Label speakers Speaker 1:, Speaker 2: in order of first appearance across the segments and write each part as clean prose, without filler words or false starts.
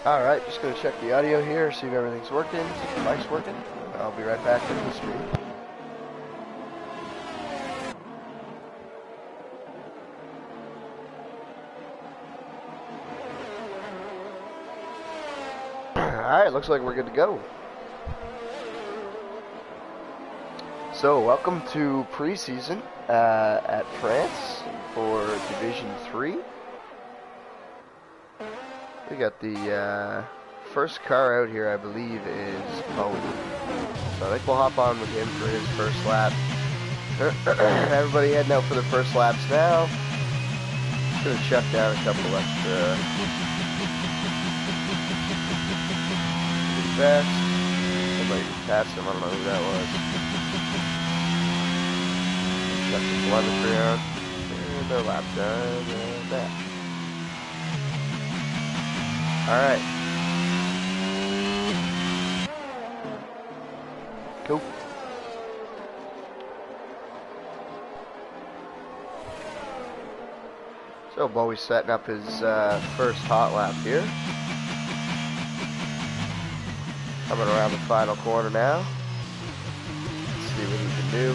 Speaker 1: Alright, just going to check the audio here, see if everything's working, see if the mic's working. I'll be right back into the stream. Alright, looks like we're good to go. So, welcome to Preseason at France for Division 3. We got the first car out here, I believe, is Bowie. So I think we'll hop on with him for his first lap. Everybody heading out for the first laps now. Just gonna check down a couple extra. Pretty fast. Somebody just passed him, I don't know who that was. Check the telemetry on. And their lap done, and that. Alright. Cool. So Bowie's setting up his first hot lap here. Coming around the final corner now. Let's see what he can do.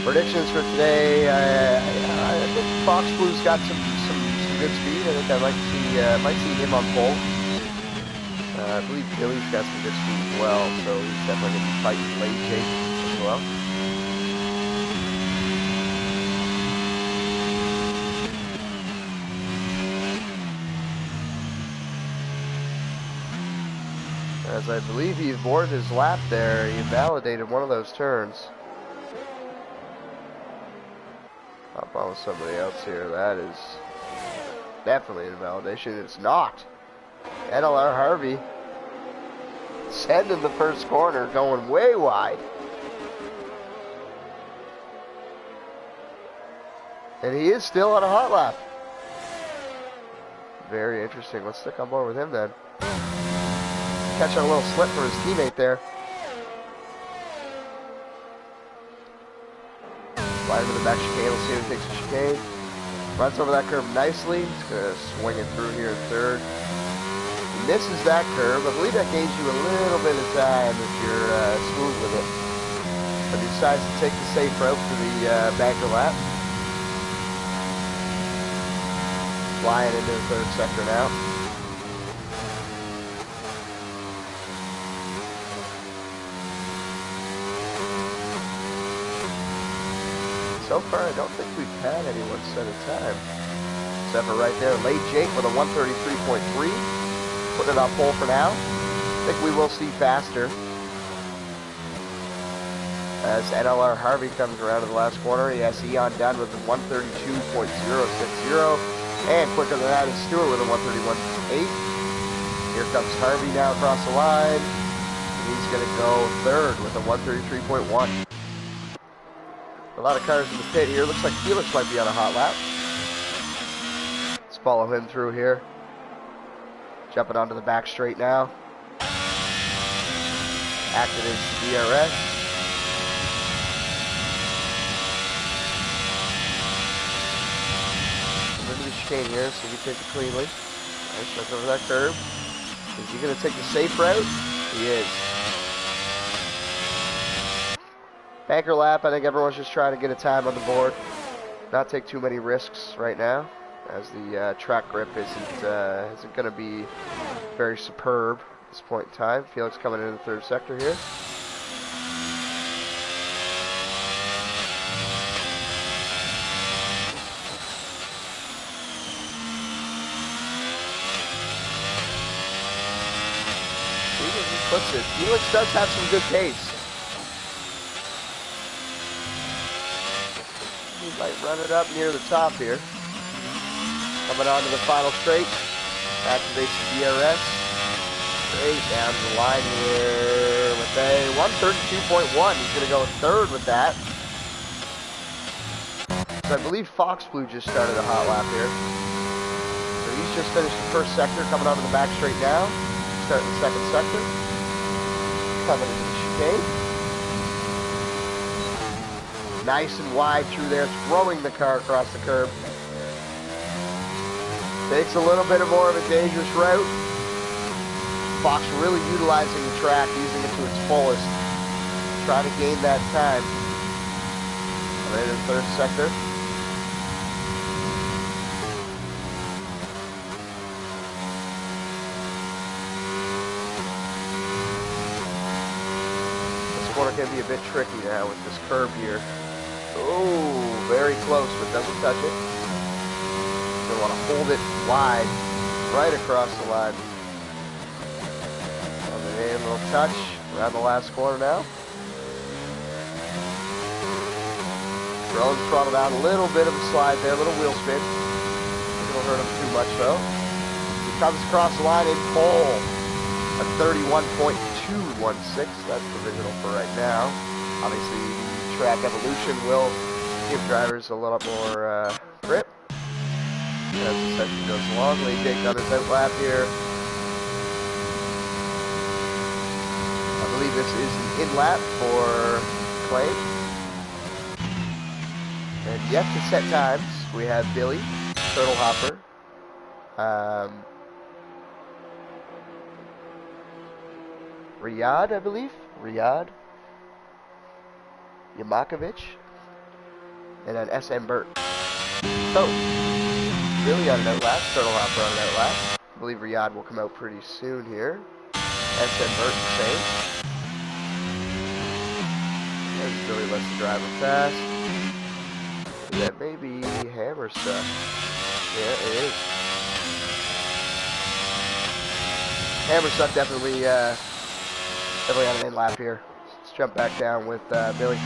Speaker 1: Predictions for today, I think Fox Blue's got some good speed. I think I might see him on pole. I believe Billy's got some good speed as well, so he's definitely going to be fighting late Jake as well. As I believe he aborted his lap there, he invalidated one of those turns. Hop on with somebody else here. That is definitely an invalidation. It's not. NLR Harvey sending the first corner, going way wide. And he is still on a hot lap. Very interesting. Let's stick on board with him then. Catching a little slip for his teammate there. Slide into the back chicane. Let's see if he takes the chicane. Runs over that curve nicely. He's going to swing it through here in third. He misses that curve. I believe that gains you a little bit of time if you're smooth with it. But he decides to take the safe route for the banker lap. Flying into the third sector now. So far, I don't think we've had anyone set a time. Except for right there, late Jake with a 133.3. Putting it on pole for now. I think we will see faster. As NLR Harvey comes around to the last corner, he has Eon done with a 132.060. And quicker than that is Stewart with a 131.8. Here comes Harvey now across the line. And he's going to go third with a 133.1. A lot of cars in the pit here. Looks like Felix might be on a hot lap. Let's follow him through here. Jumping onto the back straight now. Acted as DRS. Into the chicane here, so he takes it cleanly. Nice, runs over that curve. Is he going to take the safe route? He is. Banker lap, I think everyone's just trying to get a time on the board. Not take too many risks right now, as the track grip isn't going to be very superb at this point in time. Felix coming into the third sector here. He puts it. Felix does have some good pace. He might run it up near the top here. Coming onto the final straight. Activates the DRS. Straight down the line here with a 132.1. He's going to go third with that. So I believe Fox Blue just started a hot lap here. So he's just finished the first sector, coming onto the back straight now. Starting the second sector. Coming into the chicane. Nice and wide through there, throwing the car across the curb. Takes a little bit more of a dangerous route. Fox really utilizing the track, using it to its fullest. Trying to gain that time. Right in the third sector. This corner can be a bit tricky now with this curve here. Oh, very close, but doesn't touch it. They want to hold it wide, right across the line. Coming in, a little touch, around the last corner now. Rolling throttle down, a little bit of a slide there, a little wheel spin. Don't hurt him too much though. He comes across the line in pole at 31.216. That's provisional for right now. Obviously, the track evolution will give drivers a little more grip as the session goes along. Lee Jake on his out lap here. I believe this is an in lap for Clay. And yet to set times, we have Billy, Turtle Hopper, Riyadh, I believe, Yamakovich, and then SM Burt. So, Billy on an outlap, Turtle Hopper on an outlap. I believe Riyadh will come out pretty soon here. SM Burt the same. As Billy lets the driver pass. That may be hammer stuff. Yeah, it is. Hammer stuff definitely on an in lap here. Let's jump back down with Billy.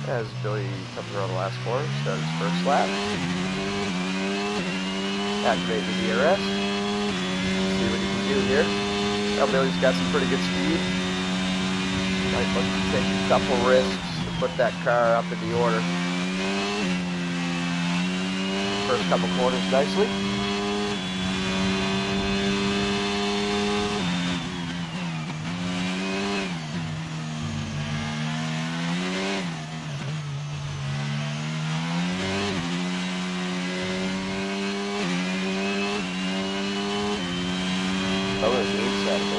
Speaker 1: As Billy comes around the last corner, starts his first lap. Activate the DRS. See what he can do here. Now Billy's got some pretty good speed. Might look to take a couple risks to put that car up in the order. First couple corners nicely. Oh, there's the inside of it.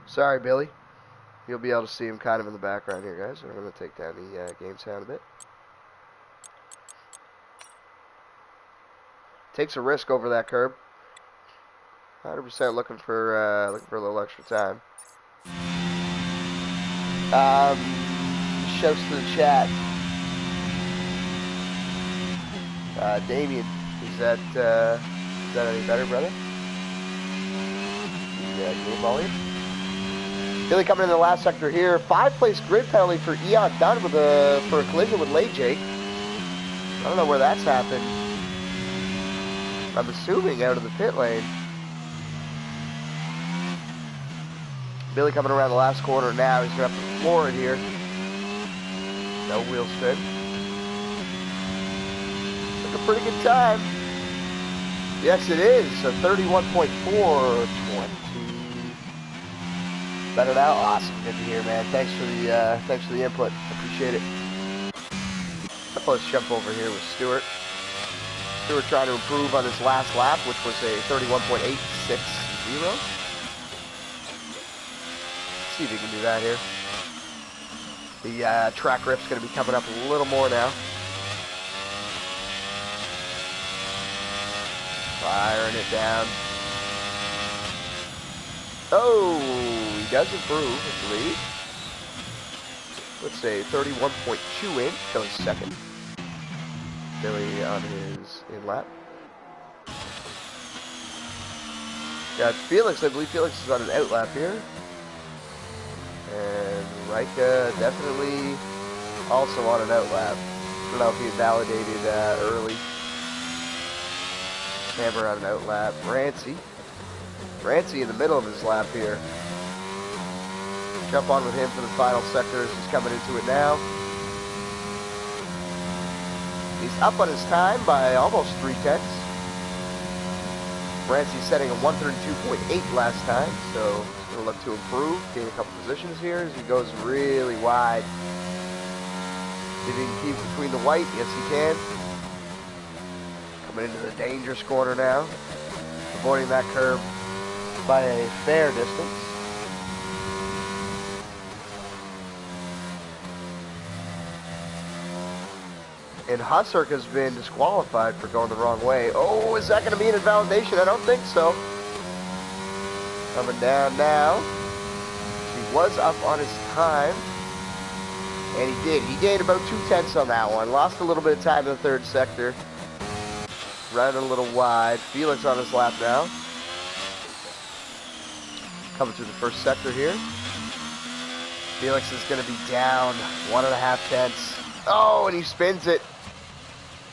Speaker 1: Sorry, Billy. You'll be able to see him kind of in the background here, guys. I'm going to take down the game sound a bit. Takes a risk over that curb. 100% looking for a little extra time. Shouts to the chat. Damien, is that any better, brother? The game volume. Billy coming in the last sector here. 5-place grid penalty for Eon Dunn for a collision with Late Jake. I don't know where that's happened. I'm assuming out of the pit lane. Billy coming around the last corner now. He's going to have to floor it here. No wheel spin. Took a pretty good time. Yes, it is. A 31.420. Better now? Awesome. Good to hear, man. Thanks for the input. Appreciate it. Let's jump over here with Stewart. Stewart trying to improve on his last lap, which was a 31.860. See if he can do that here. The track grip's going to be coming up a little more now. Firing it down. Oh, he does improve, I believe. Let's say 31.2 inch, goes second. Billy on his in-lap. Got Felix, I believe Felix is on an out-lap here. And Rika definitely also on an out-lap. I don't know if he had validated early. Hammer on an out-lap. Rancy in the middle of his lap here. Jump on with him for the final sectors. He's coming into it now. He's up on his time by almost 3/10. Rancy's setting a 132.8 last time, so he's going to look to improve, gain a couple positions here as he goes really wide. If he can keep between the white, yes he can. Coming into the dangerous corner now, avoiding that curb by a fair distance. And Hussark has been disqualified for going the wrong way. Oh, is that going to be an invalidation? I don't think so. Coming down now. He was up on his time. And he did. He gained about 2/10 on that one. Lost a little bit of time in the third sector. Running a little wide. Felix on his lap now. Coming through the first sector here. Felix is going to be down 1.5 tenths. Oh, and he spins it.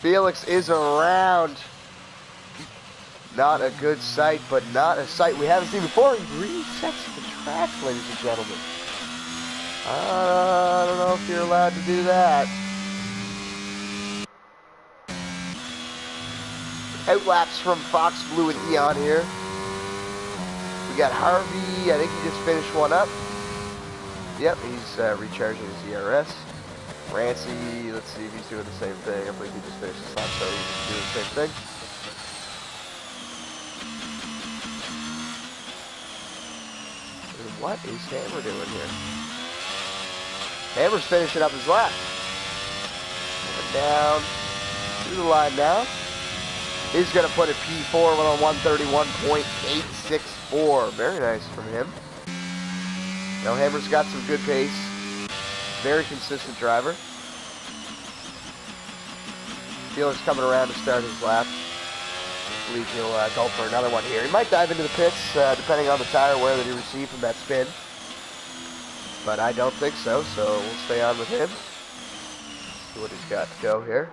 Speaker 1: Felix is around. Not a good sight, but not a sight we haven't seen before. He resets the track, ladies and gentlemen. I don't know if you're allowed to do that. Outlaps from Fox Blue and Eon here. We got Harvey. I think he just finished one up. Yep, he's recharging his ERS. Rancy, let's see if he's doing the same thing. I believe he just finished his lap, so he's doing the same thing. And what is Hammer doing here? Hammer's finishing up his lap. Coming down through the line now. He's going to put a P4 on 131.864. Very nice from him. Now Hammer's got some good pace. Very consistent driver. Felix coming around to start his lap. I believe he'll go for another one here. He might dive into the pits, depending on the tire wear that he received from that spin. But I don't think so, so we'll stay on with him. See what he's got to go here.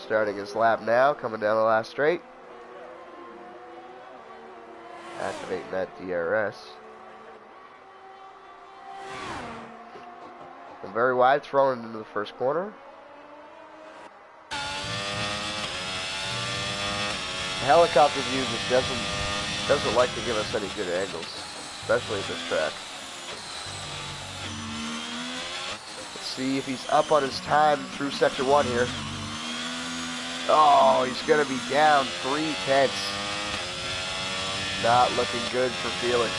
Speaker 1: Starting his lap now, coming down the last straight. Activating that DRS. And very wide, throwing into the first corner. The helicopter view just doesn't like to give us any good angles, especially at this track. Let's see if he's up on his time through sector 1 here. Oh, he's gonna be down 3/10. Not looking good for Felix.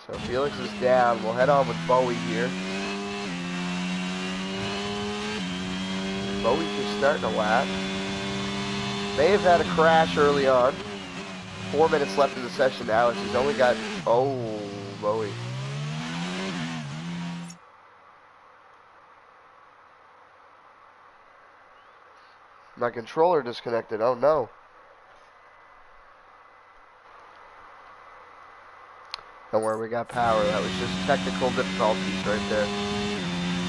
Speaker 1: So Felix is down. We'll head on with Bowie here. Bowie's just starting a lap. May have had a crash early on. 4 minutes left in the session now. He's only got... Oh, Bowie. My controller disconnected. Oh, no. Don't worry, we got power. That was just technical difficulties right there.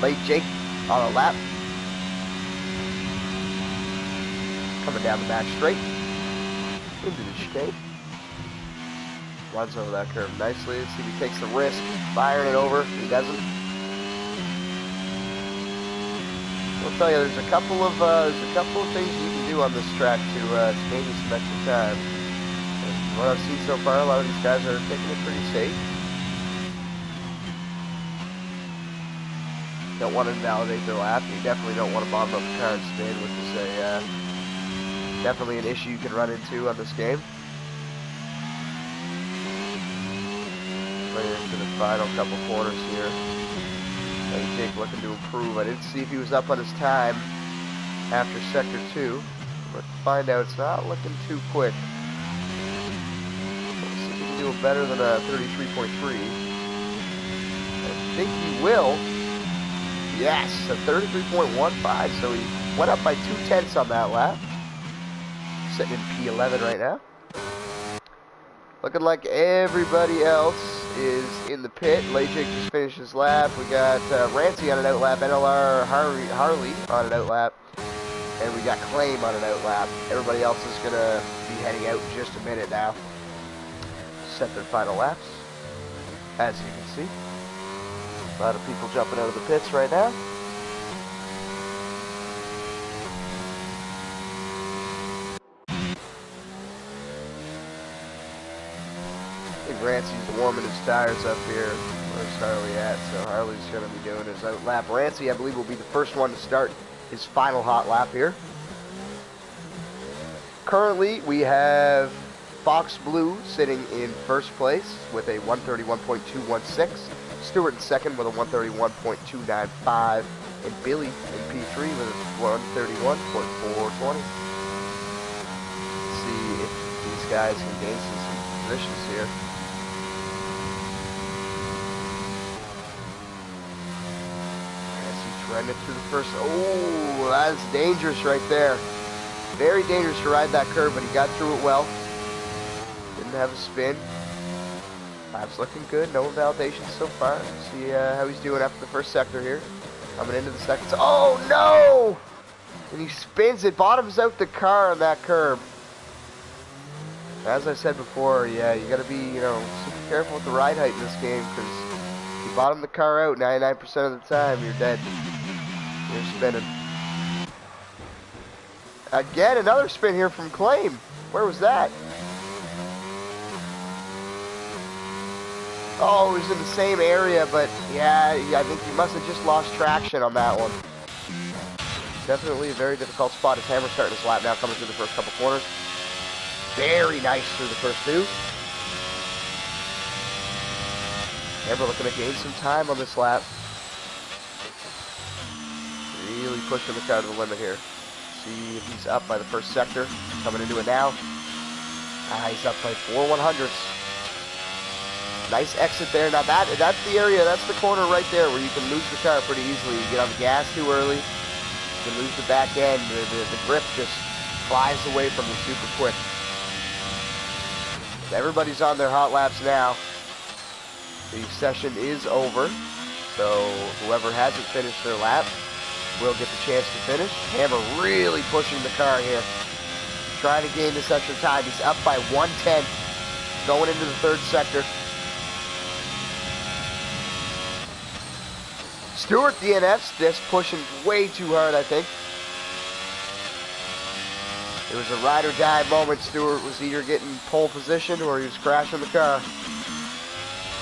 Speaker 1: Late Jake on a lap. Coming down the back straight. Into the chicane. Runs over that curve nicely. Let's see if he takes the risk. Firing it over. He doesn't. I'll tell you, there's a couple of things you can do on this track to gain you some extra time. And what I've seen so far, a lot of these guys are taking it pretty safe. Don't want to invalidate their lap. You definitely don't want to bomb up the car and spin, which is definitely an issue you can run into on this game. Right into the final couple corners here. Jake looking to improve. I didn't see if he was up on his time after sector 2, but to find out, it's not looking too quick. Let's see if he can do it better than a 33.3. I think he will. Yes, a 33.15. So he went up by 2/10 on that lap. Sitting in P11 right now. Looking like everybody else is in the pit. Lejik just finished his lap. We got Rancy on an outlap, NLR Harley on an outlap, and we got Claim on an outlap. Everybody else is going to be heading out in just a minute now. Set their final laps, as you can see. A lot of people jumping out of the pits right now. Rancey's warming his tires up here. Where's Harley at? So Harley's going to be doing his out lap. Rancey, I believe, will be the first one to start his final hot lap here. Currently, we have Fox Blue sitting in first place with a 131.216. Stewart in second with a 131.295. And Billy in P3 with a 131.420. See if these guys can gain some positions here. As he trended through the first. Oh, that's dangerous right there. Very dangerous to ride that curve, but he got through it well. Didn't have a spin. Lap's looking good. No invalidations so far. See how he's doing after the first sector here. Coming into the second. Oh, no! And he spins it. Bottoms out the car on that curb. As I said before, yeah, you got to be, super careful with the ride height in this game, because if you bottom the car out 99% of the time, you're dead. You're spinning. Again, another spin here from Claim. Where was that? Oh, it was in the same area, but yeah, I think he must have just lost traction on that one. Definitely a very difficult spot. As Hammer's starting his lap now, coming through the first couple corners. Very nice through the first two. Hammer looking to gain some time on this lap. Really pushing the car to the limit here. See if he's up by the first sector. Coming into it now. He's up by 4/100ths. Nice exit there. Now that's the area, that's the corner right there where you can lose the car pretty easily. You get on the gas too early, you can lose the back end. The grip just flies away from you super quick. Everybody's on their hot laps now. The session is over, so whoever hasn't finished their lap will get the chance to finish. Hammer really pushing the car here, trying to gain this extra time. He's up by 1/10, going into the third sector. Stewart DNFs, just pushing way too hard, I think. It was a ride or die moment. Stewart was either getting pole position or he was crashing the car.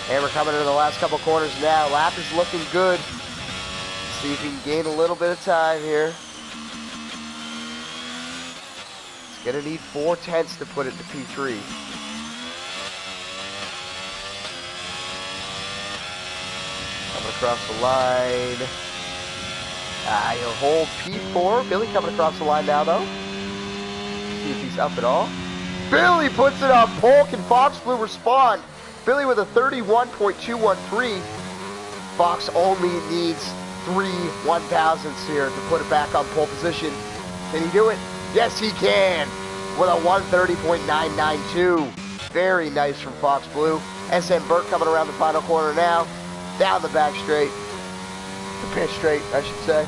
Speaker 1: Hammer coming into the last couple corners now. Lap is looking good. See if he can gain a little bit of time here. He's going to need 4/10 to put it to P3. Coming across the line. He'll hold P4. Billy coming across the line now, though. See if he's up at all. Billy puts it on pole. Can Fox Blue respond? Billy with a 31.213. Fox only needs 3 1,000ths here to put it back on pole position. Can he do it? Yes, he can. With a 130.992. Very nice from Fox Blue. SM Burke coming around the final corner now. Down the back straight. The pit straight, I should say.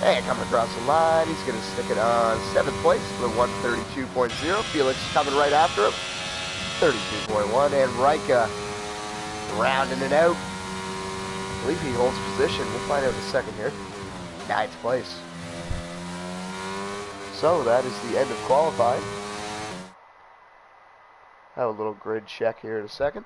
Speaker 1: And coming across the line, he's going to stick it on 7th place with 132.0. Felix coming right after him. 32.1. And Rika rounding it out. I believe he holds position. We'll find out in a second here. 9th place. So that is the end of qualifying. Have a little grid check here in a second.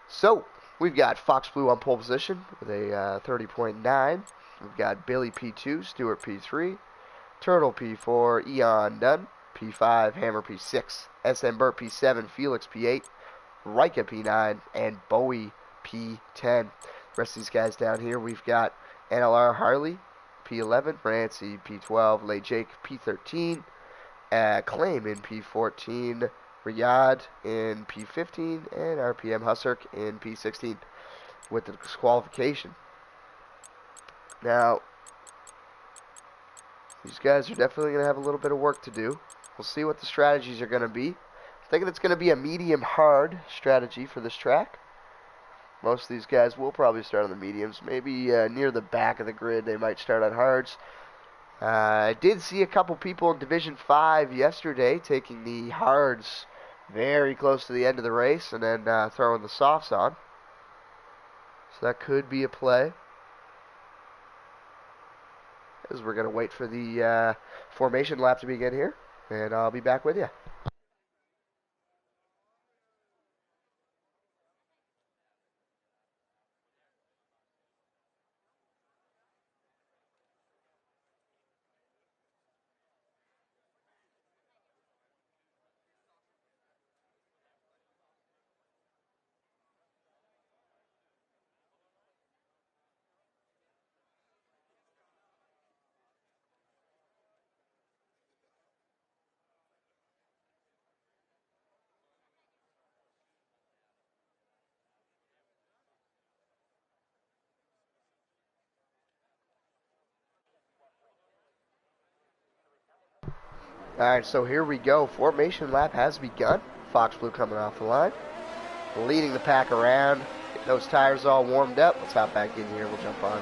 Speaker 1: So, we've got Fox Blue on pole position with a 30.9. We've got Billy P2, Stewart P3, Turtle P4, Eon Dunn, P5, Hammer P6, SM Burt P7, Felix P8, Rika P9, and Bowie P10. The rest of these guys down here, we've got NLR Harley P11, Rancy P12, Lay Jake P13, Claim in P14, Riyadh in P15, and RPM Husserk in P16 with the disqualification. Now, these guys are definitely going to have a little bit of work to do. We'll see what the strategies are going to be. I'm thinking it's going to be a medium-hard strategy for this track. Most of these guys will probably start on the mediums. Maybe near the back of the grid they might start on hards. I did see a couple people in Division 5 yesterday taking the hards very close to the end of the race and then throwing the softs on. So that could be a play. As we're going to wait for the formation lap to begin here. And I'll be back with you. Alright, so here we go. Formation lap has begun. Fox Blue coming off the line. Leading the pack around. Get those tires all warmed up. Let's hop back in here. We'll jump on,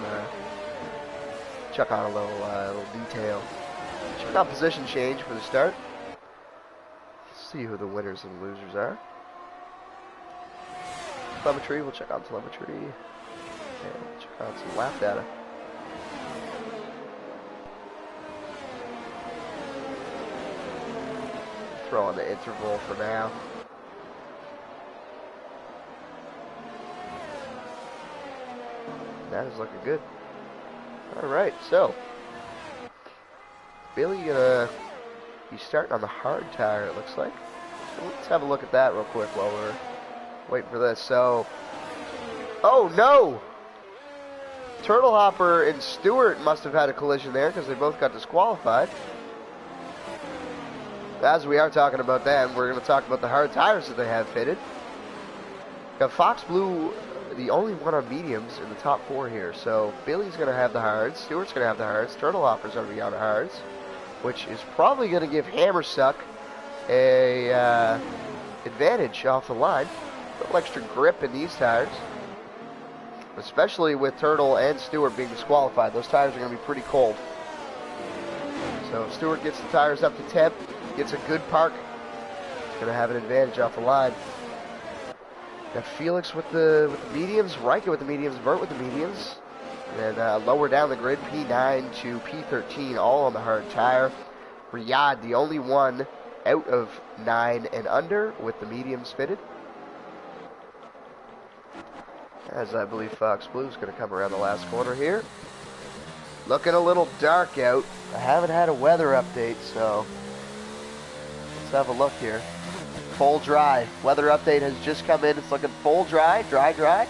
Speaker 1: chuck on a little detail. Check out position change for the start. See who the winners and losers are. Telemetry, we'll check on telemetry. And check out some lap data. Throw on the interval for now. That is looking good. Alright, so Billy gonna be starting on the hard tire, it looks like. So let's have a look at that real quick while we're waiting for this. So, oh no! Turtle Hopper and Stewart must have had a collision there because they both got disqualified. As we are talking about that, we're going to talk about the hard tires that they have fitted. Got Fox Blue, the only one on mediums in the top 4 here. So Billy's going to have the hards, Stewart's going to have the hards, Turtle Hopper's going to be on the hards, which is probably going to give Hammersuck a advantage off the line. A little extra grip in these tires, especially with Turtle and Stewart being disqualified. Those tires are going to be pretty cold. So if Stewart gets the tires up to temp, gets a good park, he's going to have an advantage off the line. Got Felix with the mediums, Riker with the mediums, Burt with the mediums. And then lower down the grid, P9 to P13, all on the hard tire. Riyadh, the only one out of 9 and under with the mediums fitted. As I believe Fox Blue is going to come around the last corner here. Looking a little dark out. I haven't had a weather update, so let's have a look here. Full dry. Weather update has just come in. It's looking full dry, dry.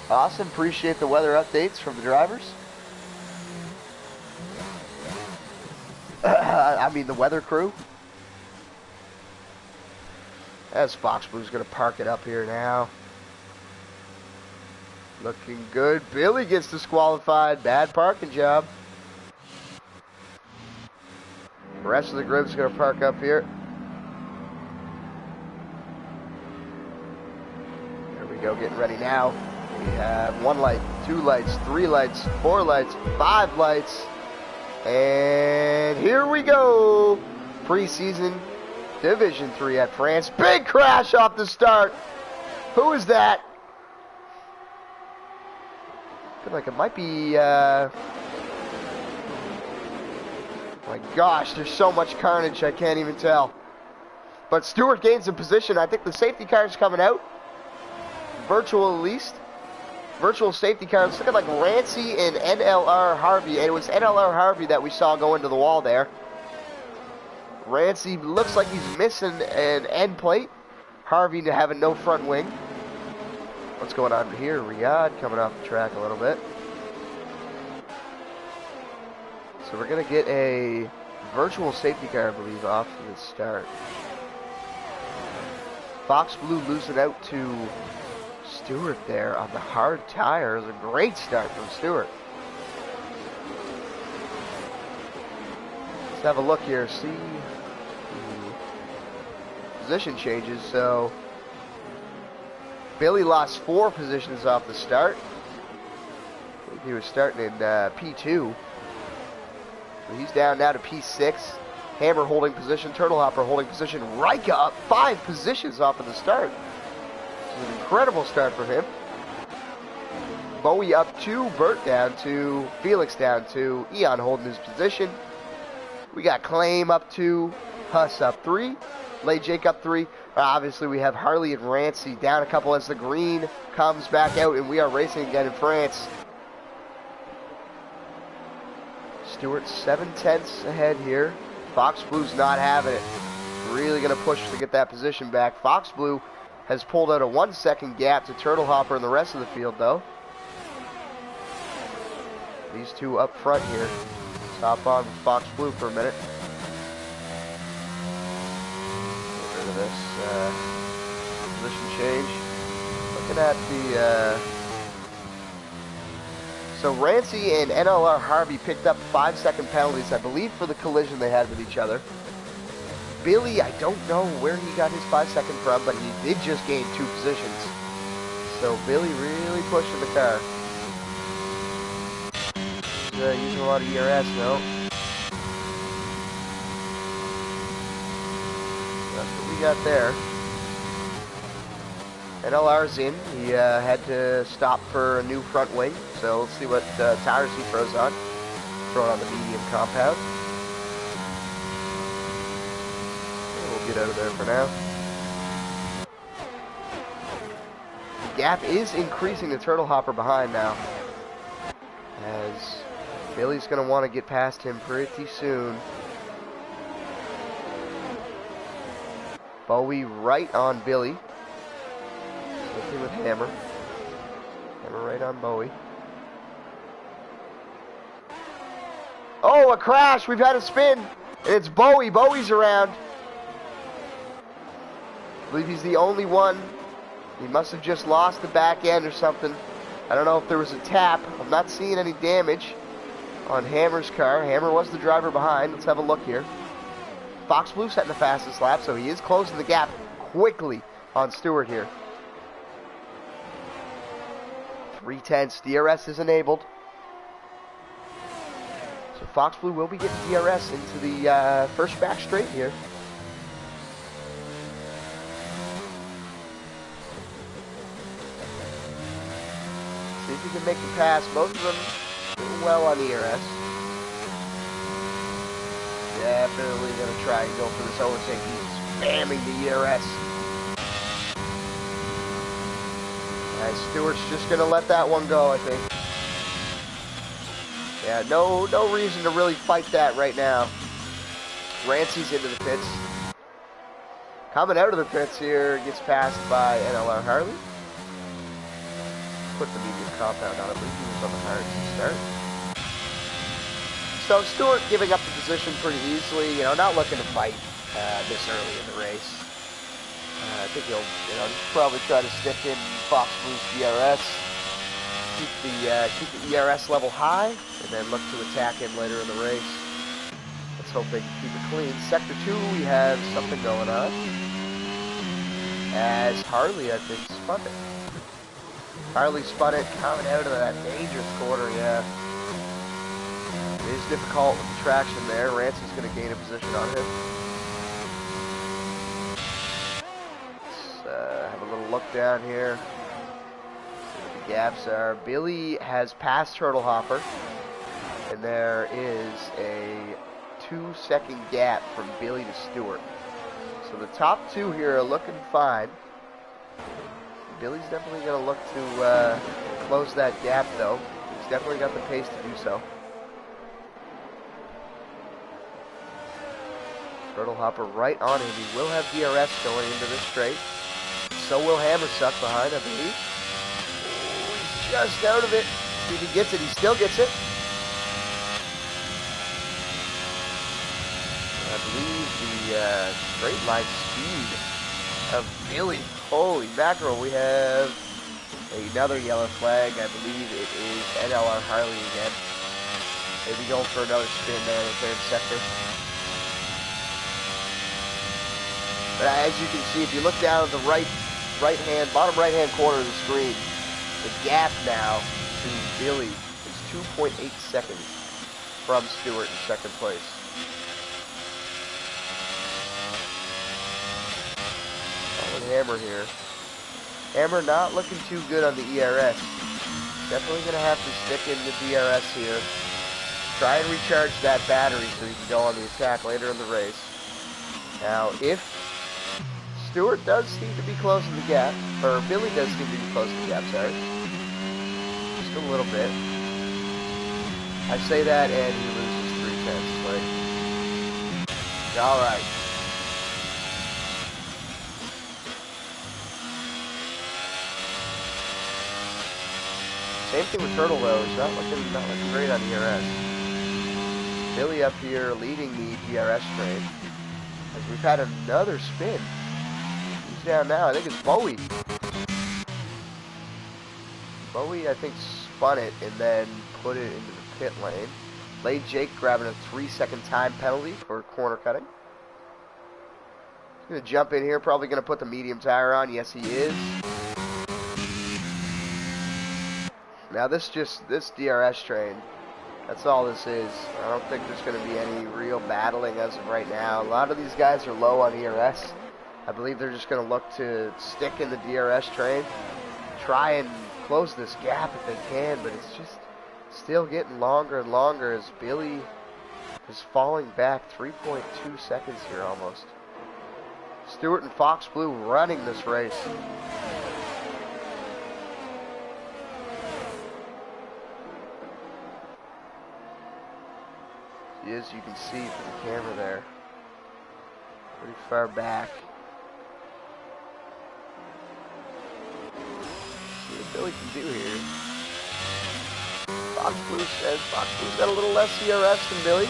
Speaker 1: Awesome. Appreciate the weather updates from the drivers. I mean the weather crew. As Fox Blue's going to park it up here now. Looking good. Billy gets disqualified. Bad parking job. The rest of the group's going to park up here. There we go, getting ready now. We have 1 light, 2 lights, 3 lights, 4 lights, 5 lights. And here we go. Preseason Division 3 at France. Big crash off the start. Who is that? I feel like it might be, my gosh, there's so much carnage, I can't even tell. But Stewart gains a position. I think the safety car is coming out. Virtual at least. Virtual safety car. It's looking like Rancy and NLR Harvey. And it was NLR Harvey that we saw go into the wall there. Rancy looks like he's missing an end plate. Harvey having no front wing. What's going on here? Riyadh coming off the track a little bit. So we're going to get a virtual safety car, I believe, off to the start. Fox Blue losing out to Stewart there on the hard tire. It was a great start from Stewart. Let's have a look here, see the position changes. So Billy lost 4 positions off the start. I think he was starting in P2. So he's down now to P6. Hammer holding position, Turtle Hopper holding position. Rika up 5 positions off of the start. This is an incredible start for him. Bowie up 2, Burt down 2, Felix down 2, Eon holding his position. We got Claim up 2, Huss up 3, Lay Jake up 3. Obviously we have Harley and Rancy down a couple as the green comes back out, and we are racing again in France. Stewart 7/10 ahead here. Fox Blue's not having it. Really going to push to get that position back. Fox Blue has pulled out a 1-second gap to Turtle Hopper and the rest of the field, though. These two up front here. Let's hop on with Fox Blue for a minute. Get rid of this position change. Looking at the... So Rancy and NLR Harvey picked up 5-second penalties, I believe, for the collision they had with each other. Billy, I don't know where he got his 5-second from, but he did just gain 2 positions. So Billy really pushing the car. Using a lot of ERS, no? That's what we got there. NLR's in. He had to stop for a new front wing, so let's see what tires he throws on. Throwing on the medium compound. We'll get out of there for now. The gap is increasing, the turtle hopper behind now, as Billy's going to want to get past him pretty soon. Bowie right on Billy. Same thing with Hammer. Hammer right on Bowie. Oh, a crash! We've had a spin! And it's Bowie. Bowie's around. I believe he's the only one. He must have just lost the back end or something. I don't know if there was a tap. I'm not seeing any damage on Hammer's car. Hammer was the driver behind. Let's have a look here. Fox Blue setting the fastest lap, so he is closing the gap quickly on Stewart here. 3/10. DRS is enabled. So Fox Blue will be getting DRS into the first back straight here. See if you can make the pass. Both of them doing well on ERS. Definitely going to try and go for this overtake. He's spamming the ERS. And Stewart's just going to let that one go, I think. Yeah, no reason to really fight that right now. Rancy's into the pits. Coming out of the pits here, gets passed by NLR Harley. Put the medium compound on. I believe he was on the hard to start. So Stewart giving up the position pretty easily. You know, not looking to fight this early in the race. I think he'll, probably try to stick in Fox Blue's DRS. Keep the ERS level high, and then look to attack him later in the race. Let's hope they can keep it clean. Sector 2, we have something going on. As Harley, I think, spun it. Harley spun it coming out of that dangerous corner, yeah. It is difficult with the traction there. Rancy's going to gain a position on him. Let's have a little look down here. Gaps are. Billy has passed Turtle Hopper, and there is a 2-second gap from Billy to Stewart. So the top 2 here are looking fine. Billy's definitely going to look to close that gap, though. He's definitely got the pace to do so. Turtle Hopper right on him. He will have DRS going into this straight. So will Hammersuck behind, I believe. Just out of it. See if he gets it. He still gets it. I believe the straight line speed of Billy. Holy mackerel. We have another yellow flag. I believe it is NLR Harley again. Maybe going for another spin there in the third sector. But as you can see, if you look down at the bottom right hand corner of the screen, the gap now to Billy is 2.8 seconds from Stewart in second place. Hammer here. Hammer not looking too good on the ERS. Definitely going to have to stick in the DRS here. Try and recharge that battery so he can go on the attack later in the race. Now, if Stewart does seem to be closing the gap, or Billy does seem to be closing the gap, sorry. Just a little bit. I say that and he loses 3/10. Like, alright. Same thing with Turtle though, he's not looking great on ERS. Billy up here leading the DRS train. As we've had another spin. Who's down now? I think it's Bowie. Bowie, I think, spun it and then put it into the pit lane. Lade Jake grabbing a 3-second time penalty for corner cutting. Gonna jump in here, probably gonna put the medium tire on. Yes, he is. Now this DRS train, that's all this is. I don't think there's gonna be any real battling as of right now. A lot of these guys are low on ERS. I believe they're just gonna look to stick in the DRS train, try and close this gap if they can, but it's just still getting longer and longer as Billy is falling back 3.2 seconds here almost. Stewart and Fox Blue running this race. As you can see from the camera there, pretty far back. See what Billy can do here. Fox Blue says Fox Blue's got a little less DRS than Billy.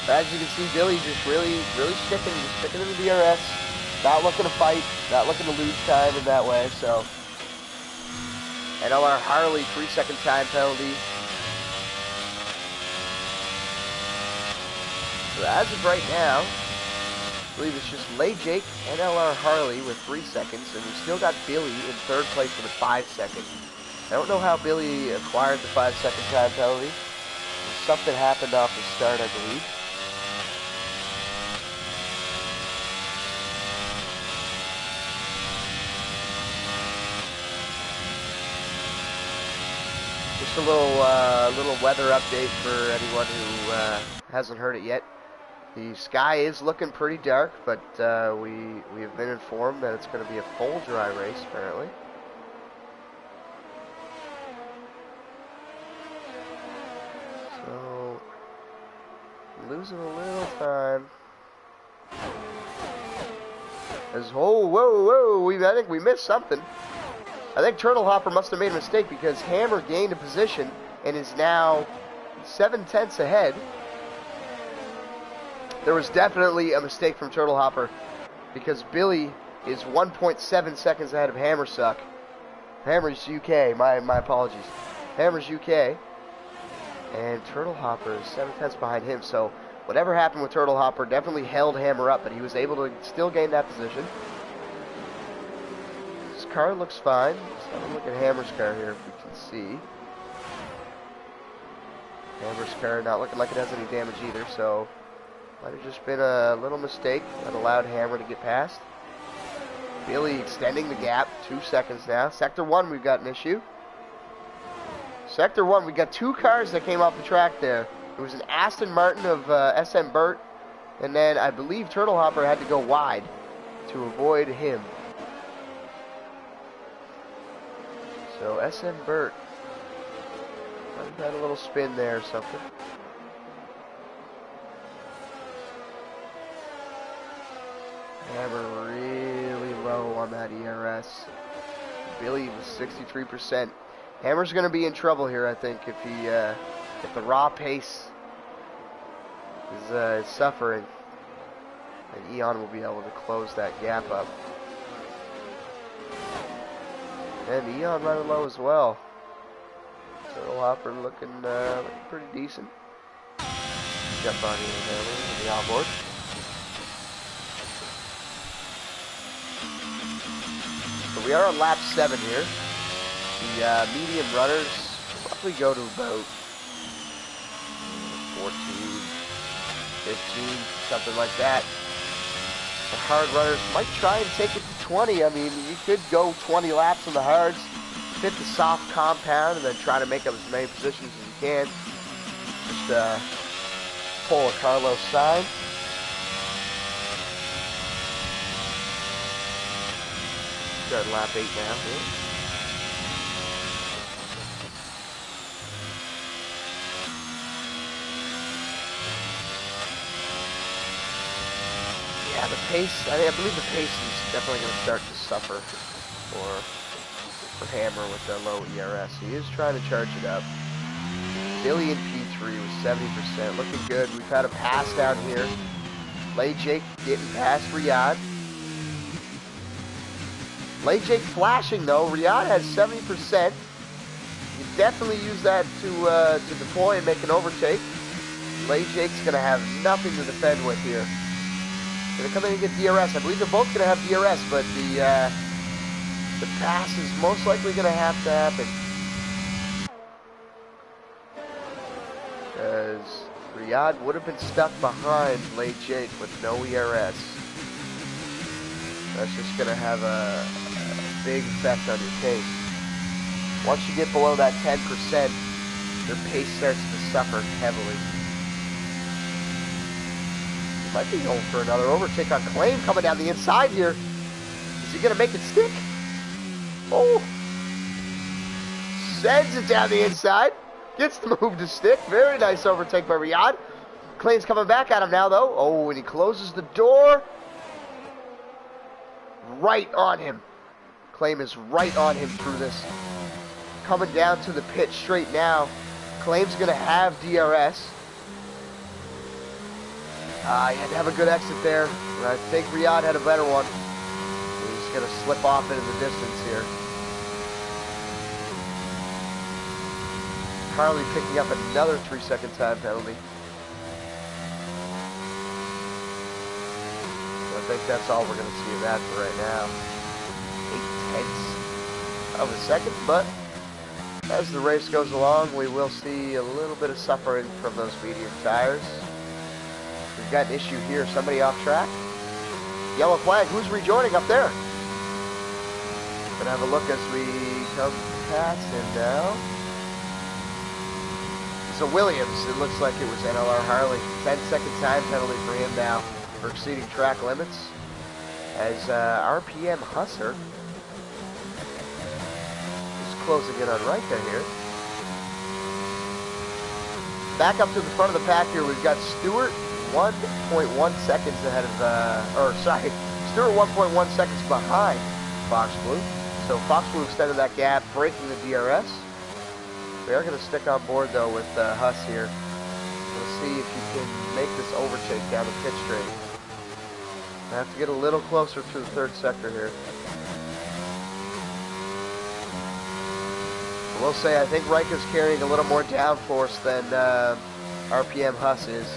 Speaker 1: But as you can see, Billy just really sticking to the DRS. Not looking to fight, not looking to lose time in that way, so. NLR Harley, 3-second time penalty. So as of right now, I believe it's just Lay Jake, NLR Harley with 3 seconds, and we've still got Billy in third place with a 5 second. I don't know how Billy acquired the 5-second time penalty. Something happened off the start, I believe. Just a little weather update for anyone who hasn't heard it yet. The sky is looking pretty dark, but we have been informed that it's going to be a full dry race apparently. So losing a little time. As whoa, I think we missed something. I think Turtle Hopper must have made a mistake because Hammer gained a position and is now 7/10 ahead. There was definitely a mistake from Turtle Hopper because Billy is 1.7 seconds ahead of Hammersuck. Hammer's UK, my apologies. Hammer's UK. And Turtle Hopper is 7/10 behind him, so whatever happened with Turtle Hopper definitely held Hammer up, but he was able to still gain that position. His car looks fine. Let's have a look at Hammer's car here if we can see. Hammer's car not looking like it has any damage either, so might have just been a little mistake that allowed Hammer to get past. Billy extending the gap, 2 seconds now. Sector 1, we've got an issue. Sector 1, we got 2 cars that came off the track there. It was an Aston Martin of SM Burt, and then I believe Turtle Hopper had to go wide to avoid him. So SM Burt might have had a little spin there or something. Hammer really low on that ERS. Billy was 63%. Hammer's going to be in trouble here, I think, if the raw pace is suffering. And Eon will be able to close that gap up. And Eon running low as well. Turtle Hopper looking pretty decent. Jump on here, Hammer, in the onboard. So we are on lap 7 here. The medium runners roughly go to about 14, 15, something like that. The hard runners might try and take it to 20. I mean, you could go 20 laps on the hards, hit the soft compound, and then try to make up as many positions as you can. Just pull a Carlos sign. Start lap 8 now here. Yeah, the pace, I believe the pace is definitely going to start to suffer for Hammer with the low ERS. He is trying to charge it up. Billy in P3 was 70%, looking good. We've had a pass down here. Lay Jake getting past Riyadh. Lay Jake flashing though. Riyadh has 70%. You definitely use that to deploy and make an overtake. Lay Jake's going to have nothing to defend with here. Gonna come in and get DRS. I believe they're both gonna have DRS, but the pass is most likely gonna have to happen. Because Riyadh would have been stuck behind late Jake with no ERS. That's just gonna have a big effect on your pace. Once you get below that 10%, your pace starts to suffer heavily. Might be going for another overtake on Claim coming down the inside here. Is he gonna make it stick? Oh! Sends it down the inside. Gets the move to stick. Very nice overtake by Riyadh. Claim's coming back at him now though. Oh, and he closes the door. Right on him. Claim is right on him through this. Coming down to the pit straight now. Claim's gonna have DRS. He had to have a good exit there. I think Riyadh had a better one. He's going to slip off into the distance here. Harley picking up another 3-second time penalty. So I think that's all we're going to see of that for right now. 8/10 of a second, but as the race goes along, we will see a little bit of suffering from those medium tires. We've got an issue here. Somebody off track. Yellow flag. Who's rejoining up there? Gonna have a look as we come past him now. So Williams, it looks like it was NLR Harley. 10-second time penalty for him now for exceeding track limits. As RPM Husser is closing in on Rika here. Back up to the front of the pack here, we've got Stewart 1.1 seconds ahead of, Stewart 1.1 seconds behind Fox Blue. So Fox Blue extended that gap, breaking the DRS. We are going to stick on board though with Huss here. We'll see if you can make this overtake down the pit straight. I have to get a little closer to the third sector here. I will say I think Rika's carrying a little more downforce than RPM Huss is.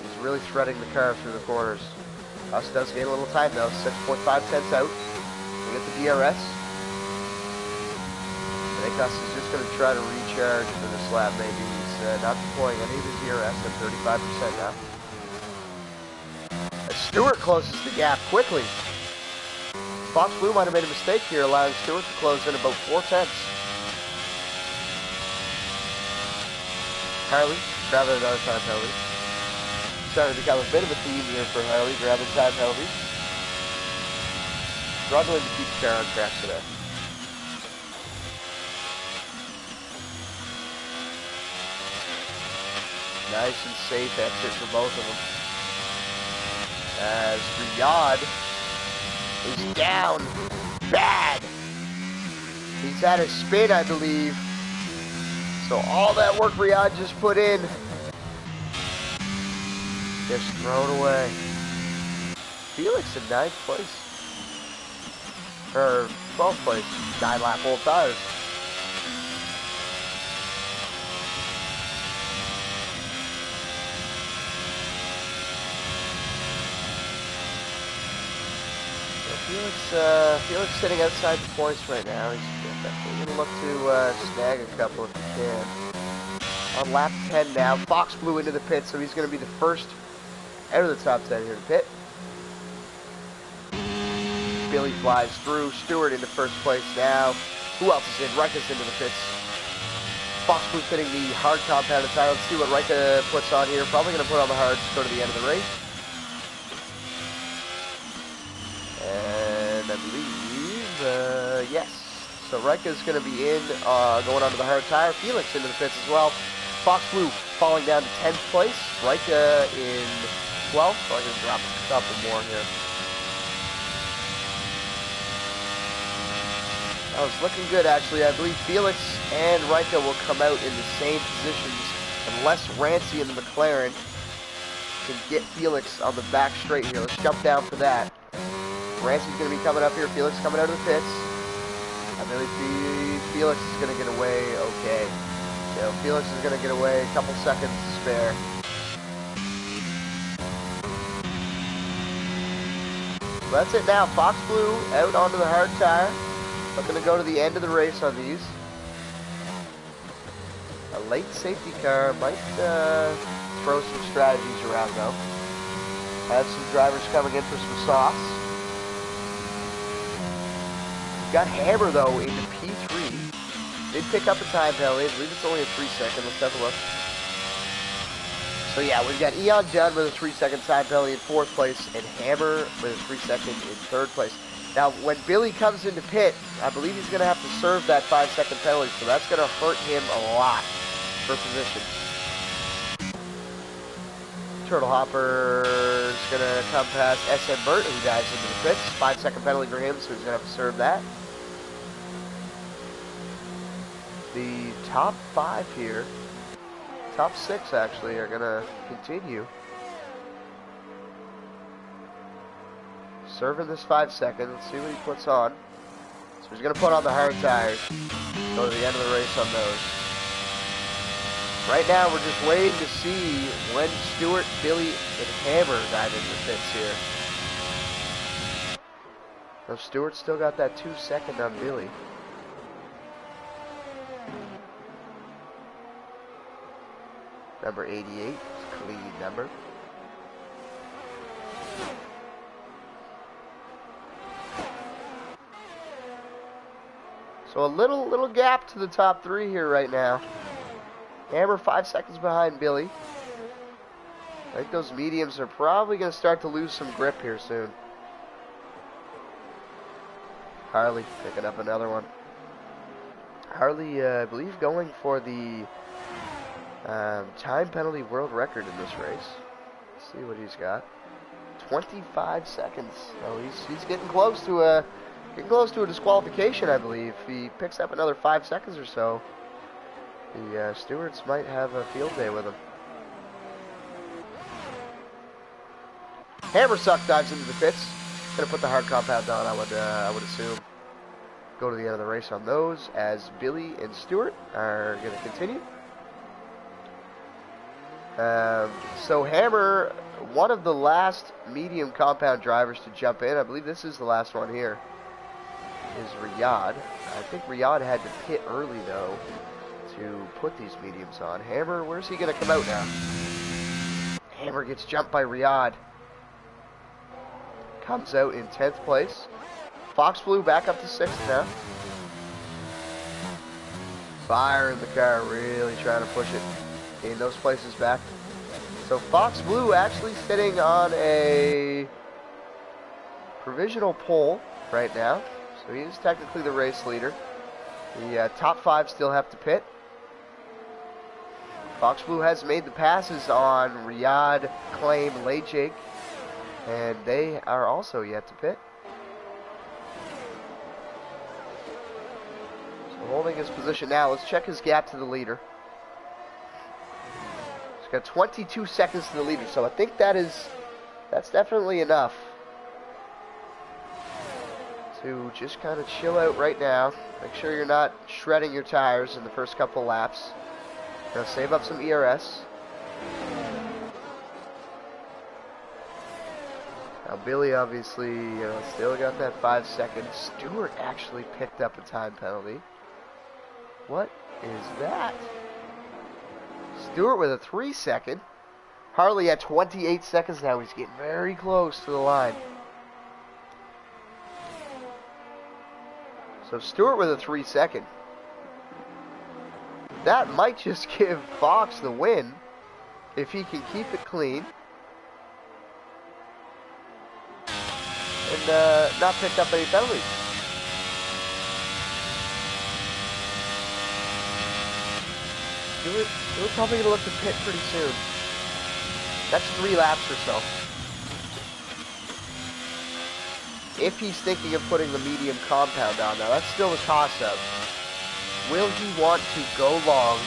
Speaker 1: He's really threading the car through the corners. Huss does gain a little time though, 6.5 tenths out. We get the DRS. I think Huss is just going to try to recharge for this lap maybe. He's not deploying any of his DRS at 35% now. As Stewart closes the gap quickly. Fox Blue might have made a mistake here, allowing Stewart to close in about 4 tenths. Harley grabbing another time penalty. Starting to become a bit of a theme here for Harley, grabbing time penalties. Struggling to keep the car on track today. Nice and safe exit for both of them. As Riyadh is down bad. He's had a spin, I believe. So all that work Riyadh just put in gets thrown away. Felix in 9th place. Or 12th place. 9-lap old tires. Felix sitting outside the points right now. He's definitely going to look to snag a couple if he can. On lap 10 now, Fox Blue into the pit, so he's going to be the first out of the top 10 here to pit. Billy flies through. Stewart into first place now. Who else is in? Rika's into the pits. Fox Blue fitting the hard compounded tire. Let's see what Rika puts on here. Probably going to put on the hard to go to the end of the race. And I believe, yes. So Rika's going to be in, going onto the hard tire. Felix into the pits as well. Fox Blue falling down to 10th place. Rika in 12th. So I'm going to drop a couple more here. That was looking good, actually. I believe Felix and Rika will come out in the same positions unless Rancy and the McLaren can get Felix on the back straight here. Let's jump down for that. Rancy's going to be coming up here. Felix coming out of the pits. I believe Felix is going to get away okay. So Felix is going to get away a couple seconds to spare. that's it now. Fox Blue out onto the hard tire. Looking to go to the end of the race on these. A late safety car might throw some strategies around though. Have some drivers coming in for some sauce. We've got Hammer though into P3. Did pick up a time penalty. I believe it's only a 3-second. Let's have a look. So yeah, we've got Eon Judd with a 3-second time penalty in 4th place, and Hammer with a 3-second in 3rd place. Now, when Billy comes into pit, I believe he's going to have to serve that 5-second penalty, so that's going to hurt him a lot for position. Turtle Hopper is going to come past SM Burt, who dives into the pits. 5-second penalty for him, so he's going to have to serve that. The top 5 here, top 6 actually, are going to continue. Serving this 5 seconds. Let's see what he puts on. So he's going to put on the hard tires. Go to the end of the race on those. Right now, we're just waiting to see when Stewart, Billy, and Hammer dive into the pits here. Now, Stewart's still got that 2-second on Billy. Number 88, clean number. So a little gap to the top 3 here right now. Hammer 5 seconds behind Billy. I think those mediums are probably going to start to lose some grip here soon. Harley picking up another one. Harley, I believe, going for the time penalty world record in this race. Let's see what he's got. 25 seconds. Oh, he's getting close to a disqualification, I believe. If he picks up another 5 seconds or so, the Stewarts might have a field day with him. Hammersuck dives into the pits. Gonna put the hard compound on, I would assume. Go to the end of the race on those, as Billy and Stewart are gonna continue. So Hammer, one of the last medium compound drivers to jump in, I believe this is the last one here, is Riyadh. I think Riyadh had to pit early though to put these mediums on. Hammer, where's he gonna come out now? Hammer gets jumped by Riyadh. Comes out in 10th place. Fox Blue back up to 6th now. Fire in the car, really trying to push it. Gain those places back. So Fox Blue actually sitting on a provisional pole right now. So he is technically the race leader. The top 5 still have to pit. Fox Blue has made the passes on Riyadh, Claim, Lejake, and they are also yet to pit. So holding his position now. Let's check his gap to the leader. He's got 22 seconds to the leader, so I think that's definitely enough to just kind of chill out right now. Make sure you're not shredding your tires in the first couple laps. Gonna save up some ERS. Now Billy obviously still got that 5 seconds. Stewart actually picked up a time penalty. What is that? Stewart with a 3-second. Harley at 28 seconds now. He's getting very close to the line. So Stewart with a 3-second. That might just give Fox the win if he can keep it clean and not pick up any penalties. We're probably going to look to pit pretty soon. That's 3 laps or so. If he's thinking of putting the medium compound on, now that's still a toss-up. Will he want to go long,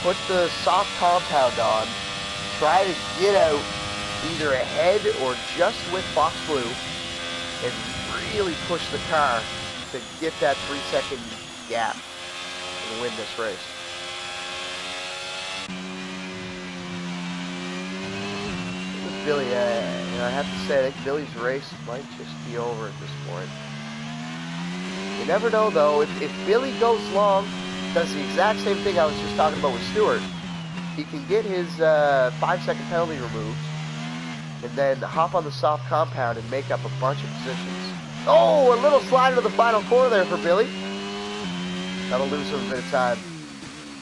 Speaker 1: put the soft compound on, try to get out either ahead or just with Fox Blue, and really push the car to get that 3-second gap and win this race? Billy, you know, I have to say, I think Billy's race might just be over at this point. You never know, though. If Billy goes long, does the exact same thing I was just talking about with Stewart, he can get his 5-second penalty removed, and then hop on the soft compound and make up a bunch of positions. Oh, a little slide into the final corner there for Billy. That'll lose him a bit of time.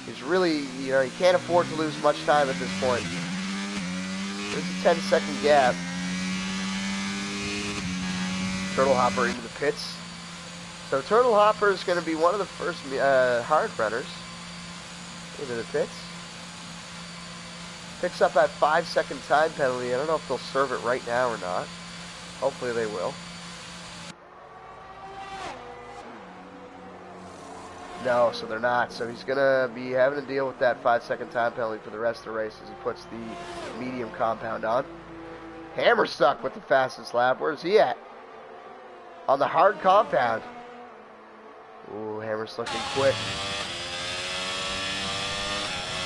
Speaker 1: He's really, you know, he can't afford to lose much time at this point. There's a 10-second gap. Turtle Hopper into the pits. So Turtle Hopper is going to be one of the first hard runners into the pits. Picks up that 5-second time penalty. I don't know if they'll serve it right now or not. Hopefully they will. No, so they're not. So he's going to be having to deal with that 5-second time penalty for the rest of the race as he puts the medium compound on. Hammer stuck with the fastest lap. Where's he at? On the hard compound. Ooh, Hammer's looking quick.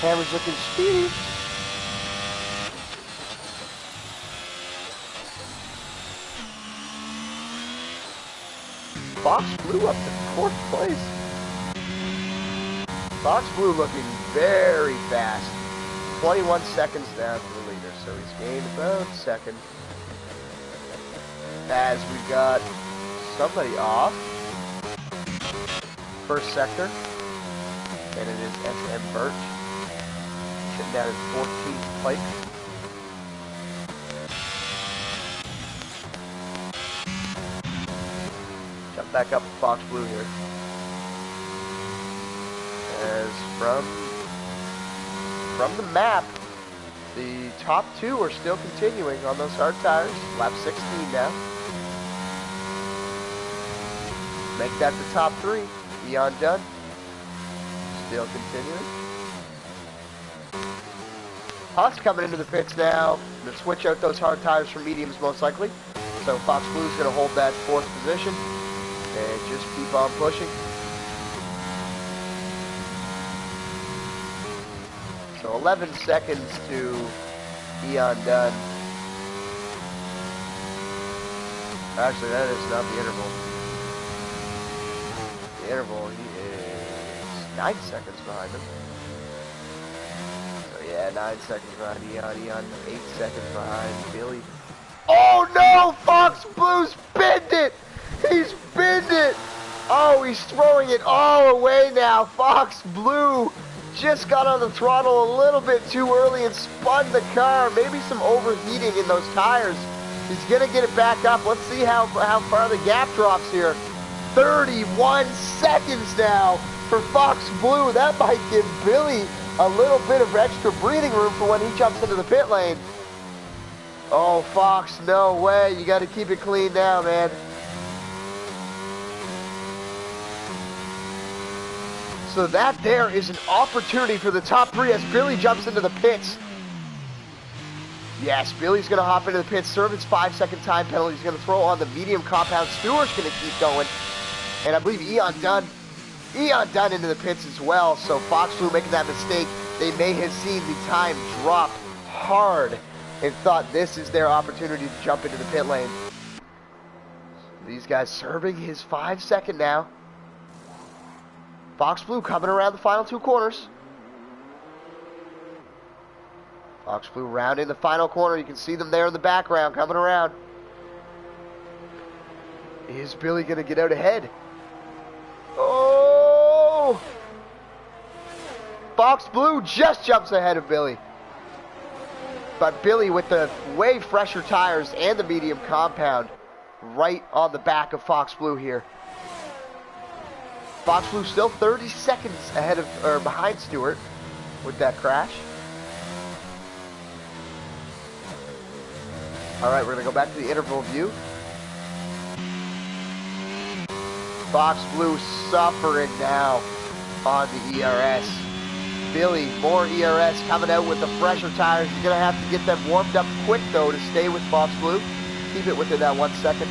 Speaker 1: Hammer's looking speedy. Fox Blue up to 4th place. Fox Blue looking very fast. 21 seconds down to the leader, so he's gained about a second. As we got somebody off. First sector. And it is SM Birch. Sitting down in 14th place. Jump back up to Fox Blue here. As from the map, the top 2 are still continuing on those hard tires. Lap 16 now. Make that the top 3. Eon Dunn. Still continuing. Haas coming into the pits now. Going to switch out those hard tires for mediums most likely. So Fox Blue's going to hold that 4th position. And just keep on pushing. So 11 seconds to Eon Dunn. Actually, that is not the interval. The interval, he is 9 seconds behind him. So yeah, 9 seconds behind Eon, 8 seconds behind Billy. Oh no! Fox Blue spinned it! He spinned it! Oh, he's throwing it all away now. Fox Blue just got on the throttle a little bit too early and spun the car. Maybe some overheating in those tires. He's going to get it back up. Let's see how far the gap drops here. 31 seconds now for Fox Blue. That might give Billy a little bit of extra breathing room for when he jumps into the pit lane. Oh, Fox, no way. You got to keep it clean now, man. So that there is an opportunity for the top 3 as Billy jumps into the pits. Yes, Billy's going to hop into the pits, serve his 5-second time penalty. He's going to throw on the medium compound. Stewart's going to keep going. And I believe Eon Dunn into the pits as well. So Fox Blue making that mistake. They may have seen the time drop hard and thought this is their opportunity to jump into the pit lane. So these guys serving his 5-second now. Fox Blue coming around the final 2 corners. Fox Blue rounding the final corner. You can see them there in the background coming around. Is Billy going to get out ahead? Oh! Fox Blue just jumps ahead of Billy. But Billy with the way fresher tires and the medium compound right on the back of Fox Blue here. Fox Blue still 30 seconds ahead of, or behind Stewart with that crash. All right, we're gonna go back to the interval view. Fox Blue suffering now on the ERS. Billy, more ERS coming out with the fresher tires. He's gonna have to get them warmed up quick though to stay with Fox Blue. Keep it within that 1 second.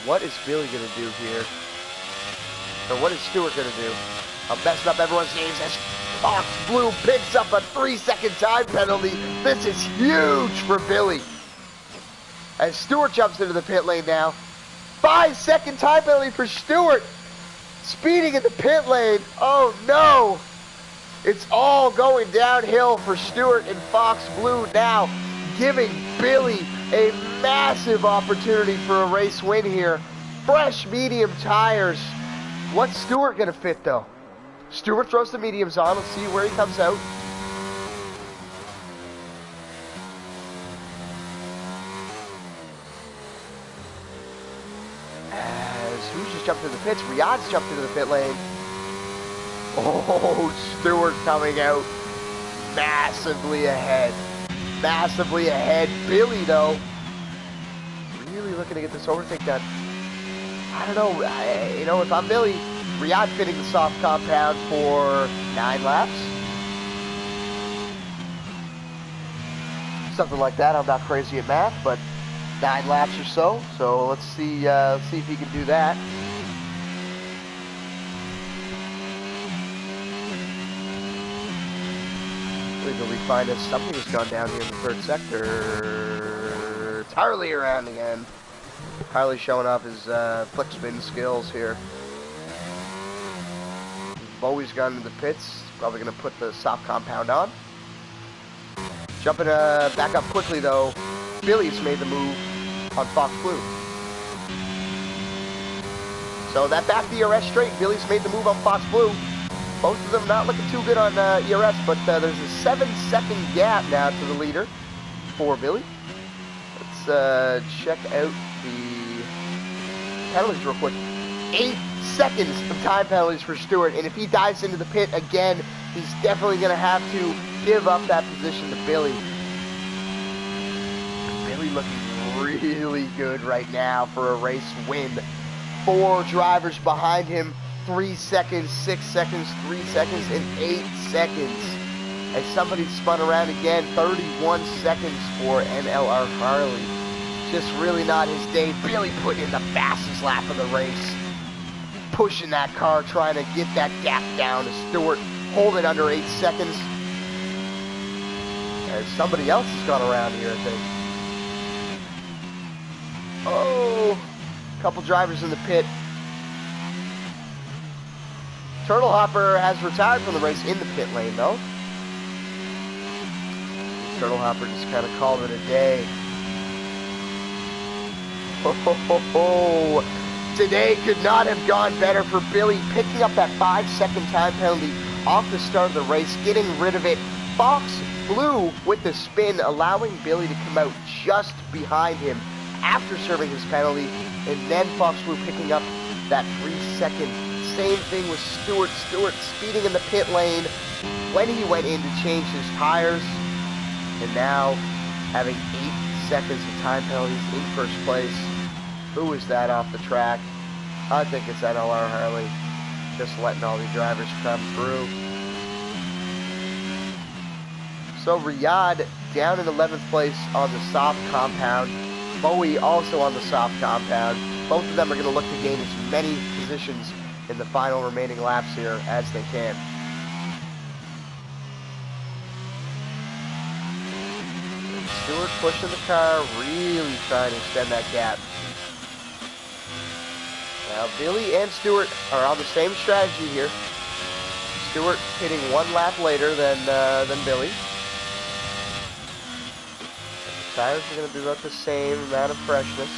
Speaker 1: What is Billy gonna do here? Or what is Stewart going to do? I'm messing up everyone's names. Fox Blue picks up a 3-second time penalty. This is huge for Billy. As Stewart jumps into the pit lane now. 5-second time penalty for Stewart. Speeding in the pit lane. Oh no. It's all going downhill for Stewart and Fox Blue now, giving Billy a massive opportunity for a race win here. Fresh medium tires. What's Stewart going to fit though? Stewart throws the mediums on. Let's see where he comes out. As who's just jumped into the pits? Riyad's jumped into the pit lane. Oh, Stewart coming out massively ahead. Massively ahead. Billy, though, really looking to get this overtake done. I don't know. You know, if I'm Billy, Riyad fitting the soft compound for 9 laps. Something like that. I'm not crazy at math, but 9 laps or so. So let's see if he can do that. We find that something has gone down here in the third sector. It's Harley around again. Harley showing off his flick spin skills here. Bowie's gone into the pits. Probably going to put the soft compound on. Jumping back up quickly though. Billy's made the move on Fox Blue. So that back DRS straight. Billy's made the move on Fox Blue. Both of them not looking too good on ERS, but there's a 7-second gap now to the leader for Billy. Let's check out the penalties real quick. 8 seconds of time penalties for Stewart, and if he dives into the pit again, he's definitely going to have to give up that position to Billy. Billy looking really good right now for a race win. 4 drivers behind him. 3 seconds, 6 seconds, 3 seconds, and 8 seconds. As somebody spun around again, 31 seconds for NLR Harley. Just really not his day. Billy putting in the fastest lap of the race. Pushing that car, trying to get that gap down to Stewart. Hold it under 8 seconds. And somebody else has gone around here, I think. Oh, a couple drivers in the pit. Turtle Hopper has retired from the race in the pit lane, though. Turtle Hopper just kind of called it a day. Today could not have gone better for Billy, picking up that 5-second time penalty off the start of the race, getting rid of it. Fox Blue with the spin, allowing Billy to come out just behind him after serving his penalty, and then Fox Blue picking up that 3-second. Same thing with Stewart. Stewart speeding in the pit lane when he went in to change his tires. And now having 8 seconds of time penalties in first place. Who is that off the track? I think it's NLR Harley. Just letting all the drivers come through. So Riyad down in 11th place on the soft compound. Bowie also on the soft compound. Both of them are going to look to gain as many positions in the final remaining laps here as they can. And Stewart pushing the car, really trying to extend that gap. Now Billy and Stewart are on the same strategy here. Stewart hitting 1 lap later than Billy. And the tires are going to be about the same amount of freshness.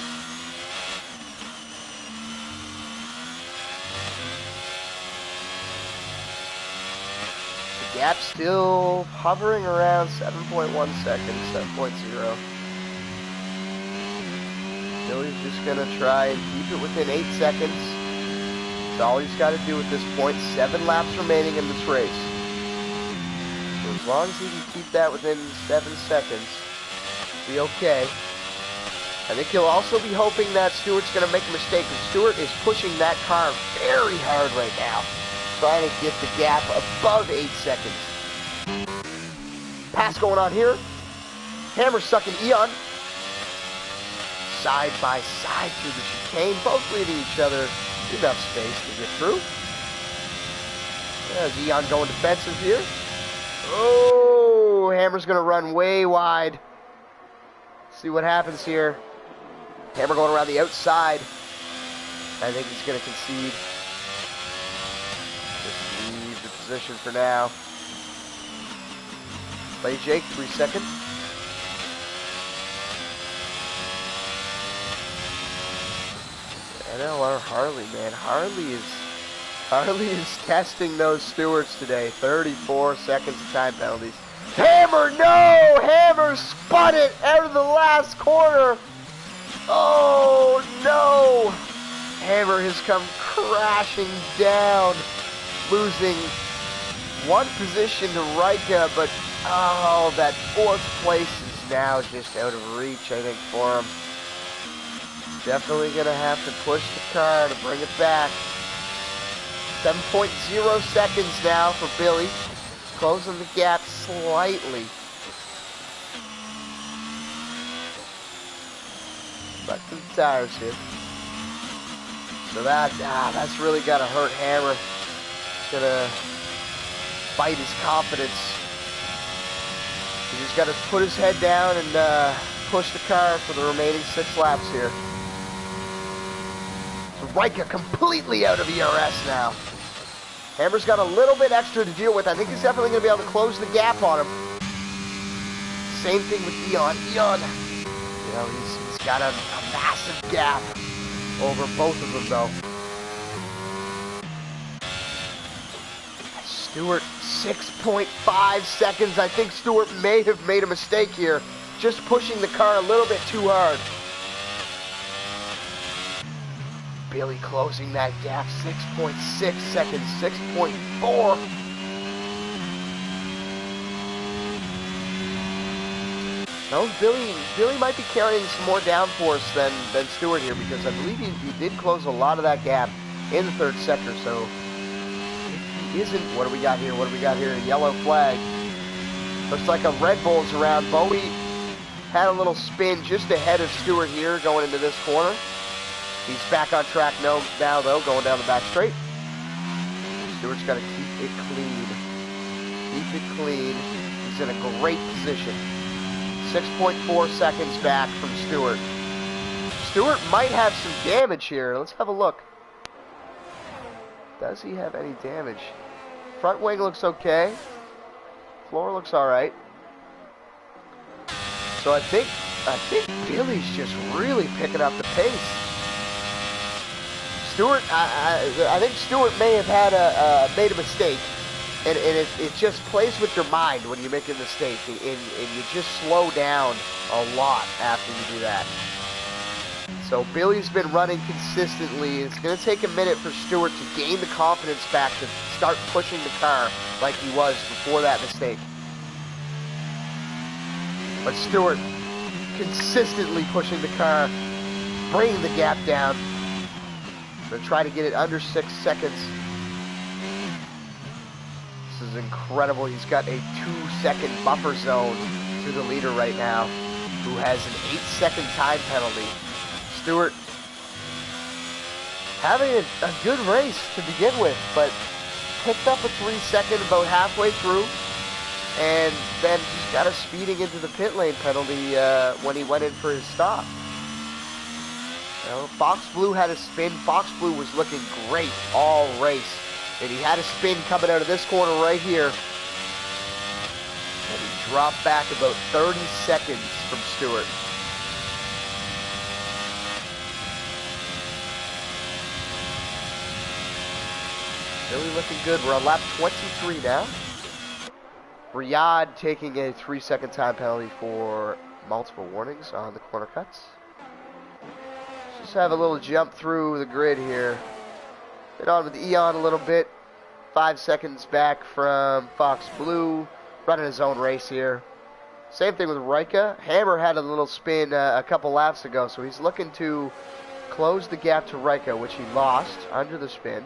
Speaker 1: Gap still hovering around 7.1 seconds, 7.0. Billy's just going to try and keep it within 8 seconds. That's all he's got to do at this point. 7 laps remaining in this race. So as long as he can keep that within 7 seconds, be okay. I think he'll also be hoping that Stewart's going to make a mistake, and Stewart is pushing that car very hard right now, trying to get the gap above 8 seconds. Pass going on here. Hammer sucking Eon. Side by side through the chicane, both leaving each other enough space to get through. Eon going defensive here. Oh, Hammer's going to run way wide. See what happens here. Hammer going around the outside. I think he's going to concede. Just leave the position for now. Play Jake, 3 seconds. NLR Harley, man. Harley is testing those stewards today. 34 seconds of time penalties. Hammer, no! Hammer spun it out of the last corner. Oh, no! Hammer has come crashing down, losing one position to Rika, but oh, that 4th place is now just out of reach, I think, for him. Definitely going to have to push the car to bring it back. 7.0 seconds now for Billy, closing the gap slightly. Back to the tires here. So that's really got to hurt Hammer. It's going to bite his confidence. He's just got to put his head down and push the car for the remaining 6 laps here. So Rika completely out of ERS now. Hammer's got a little bit extra to deal with. I think he's definitely going to be able to close the gap on him. Same thing with Eon. Eon, you know, he's got a massive gap over both of them, though. Stewart, 6.5 seconds. I think Stewart may have made a mistake here, just pushing the car a little bit too hard. Billy closing that gap, 6.6 seconds, 6.4. No, Billy might be carrying some more downforce than Stewart here, because I believe he did close a lot of that gap in the 3rd sector. So if he isn't, what do we got here? What do we got here? A yellow flag. Looks like a Red Bull's around. Bowie had a little spin just ahead of Stewart here going into this corner. He's back on track now though, going down the back straight. Stewart's got to keep it clean. Keep it clean. He's in a great position. 6.4 seconds back from Stewart. Stewart might have some damage here. Let's have a look. Does he have any damage? Front wing looks okay. Floor looks alright. So I think Billy's just really picking up the pace. Stewart, I think Stewart may have had made a mistake, and it just plays with your mind when you make a mistake, and you just slow down a lot after you do that. So Billy's been running consistently. It's going to take a minute for Stewart to gain the confidence back to start pushing the car like he was before that mistake. But Stewart consistently pushing the car, bringing the gap down. Going to try to get it under 6 seconds. This is incredible. He's got a 2-second buffer zone to the leader right now, who has an 8-second time penalty. Stewart having a good race to begin with, but picked up a 3-second about halfway through, and then just got a speeding into the pit lane penalty when he went in for his stop. Well, Fox Blue had a spin. Fox Blue was looking great all race. And he had a spin coming out of this corner right here. And he dropped back about 30 seconds from Stewart. Really looking good. We're on lap 23 now. Riyadh taking a 3-second time penalty for multiple warnings on the corner cuts. Just have a little jump through the grid here. Been on with Eon a little bit. 5 seconds back from Fox Blue. Running his own race here. Same thing with Rika. Hammer had a little spin a couple laps ago, so he's looking to close the gap to Rika, which he lost under the spin.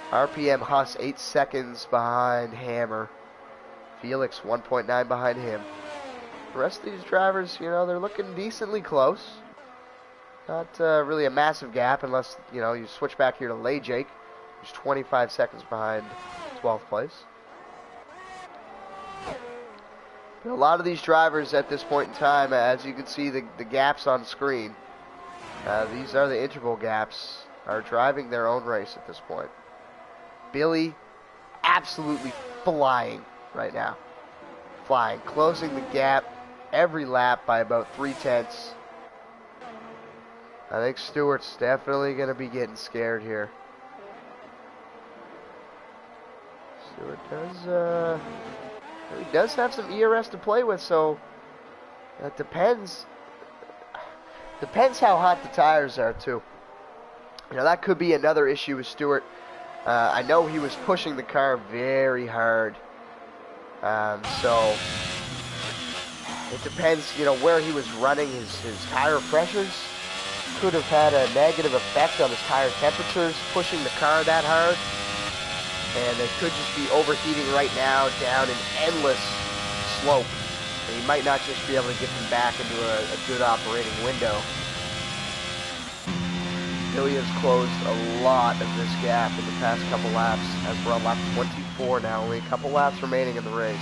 Speaker 1: RPM Huss 8 seconds behind Hammer. Felix 1.9 behind him. The rest of these drivers, you know, they're looking decently close. Not really a massive gap unless, you know, you switch back here to Lay Jake. who's 25 seconds behind 12th place. But a lot of these drivers at this point in time, as you can see the gaps on screen, these are the interval gaps, are driving their own race at this point. Billy absolutely flying right now. Flying, closing the gap every lap by about 0.3. I think Stewart's definitely going to be getting scared here. Stewart does have some ERS to play with, so that depends. Depends how hot the tires are too. You know, that could be another issue with Stewart. I know he was pushing the car very hard, so it depends. You know, where he was running his tire pressures could have had a negative effect on his tire temperatures, pushing the car that hard. And they could just be overheating right now down an endless slope. And he might not just be able to get them back into a good operating window. Billy has closed a lot of this gap in the past couple laps, as we're on lap 24 now, only a couple laps remaining in the race.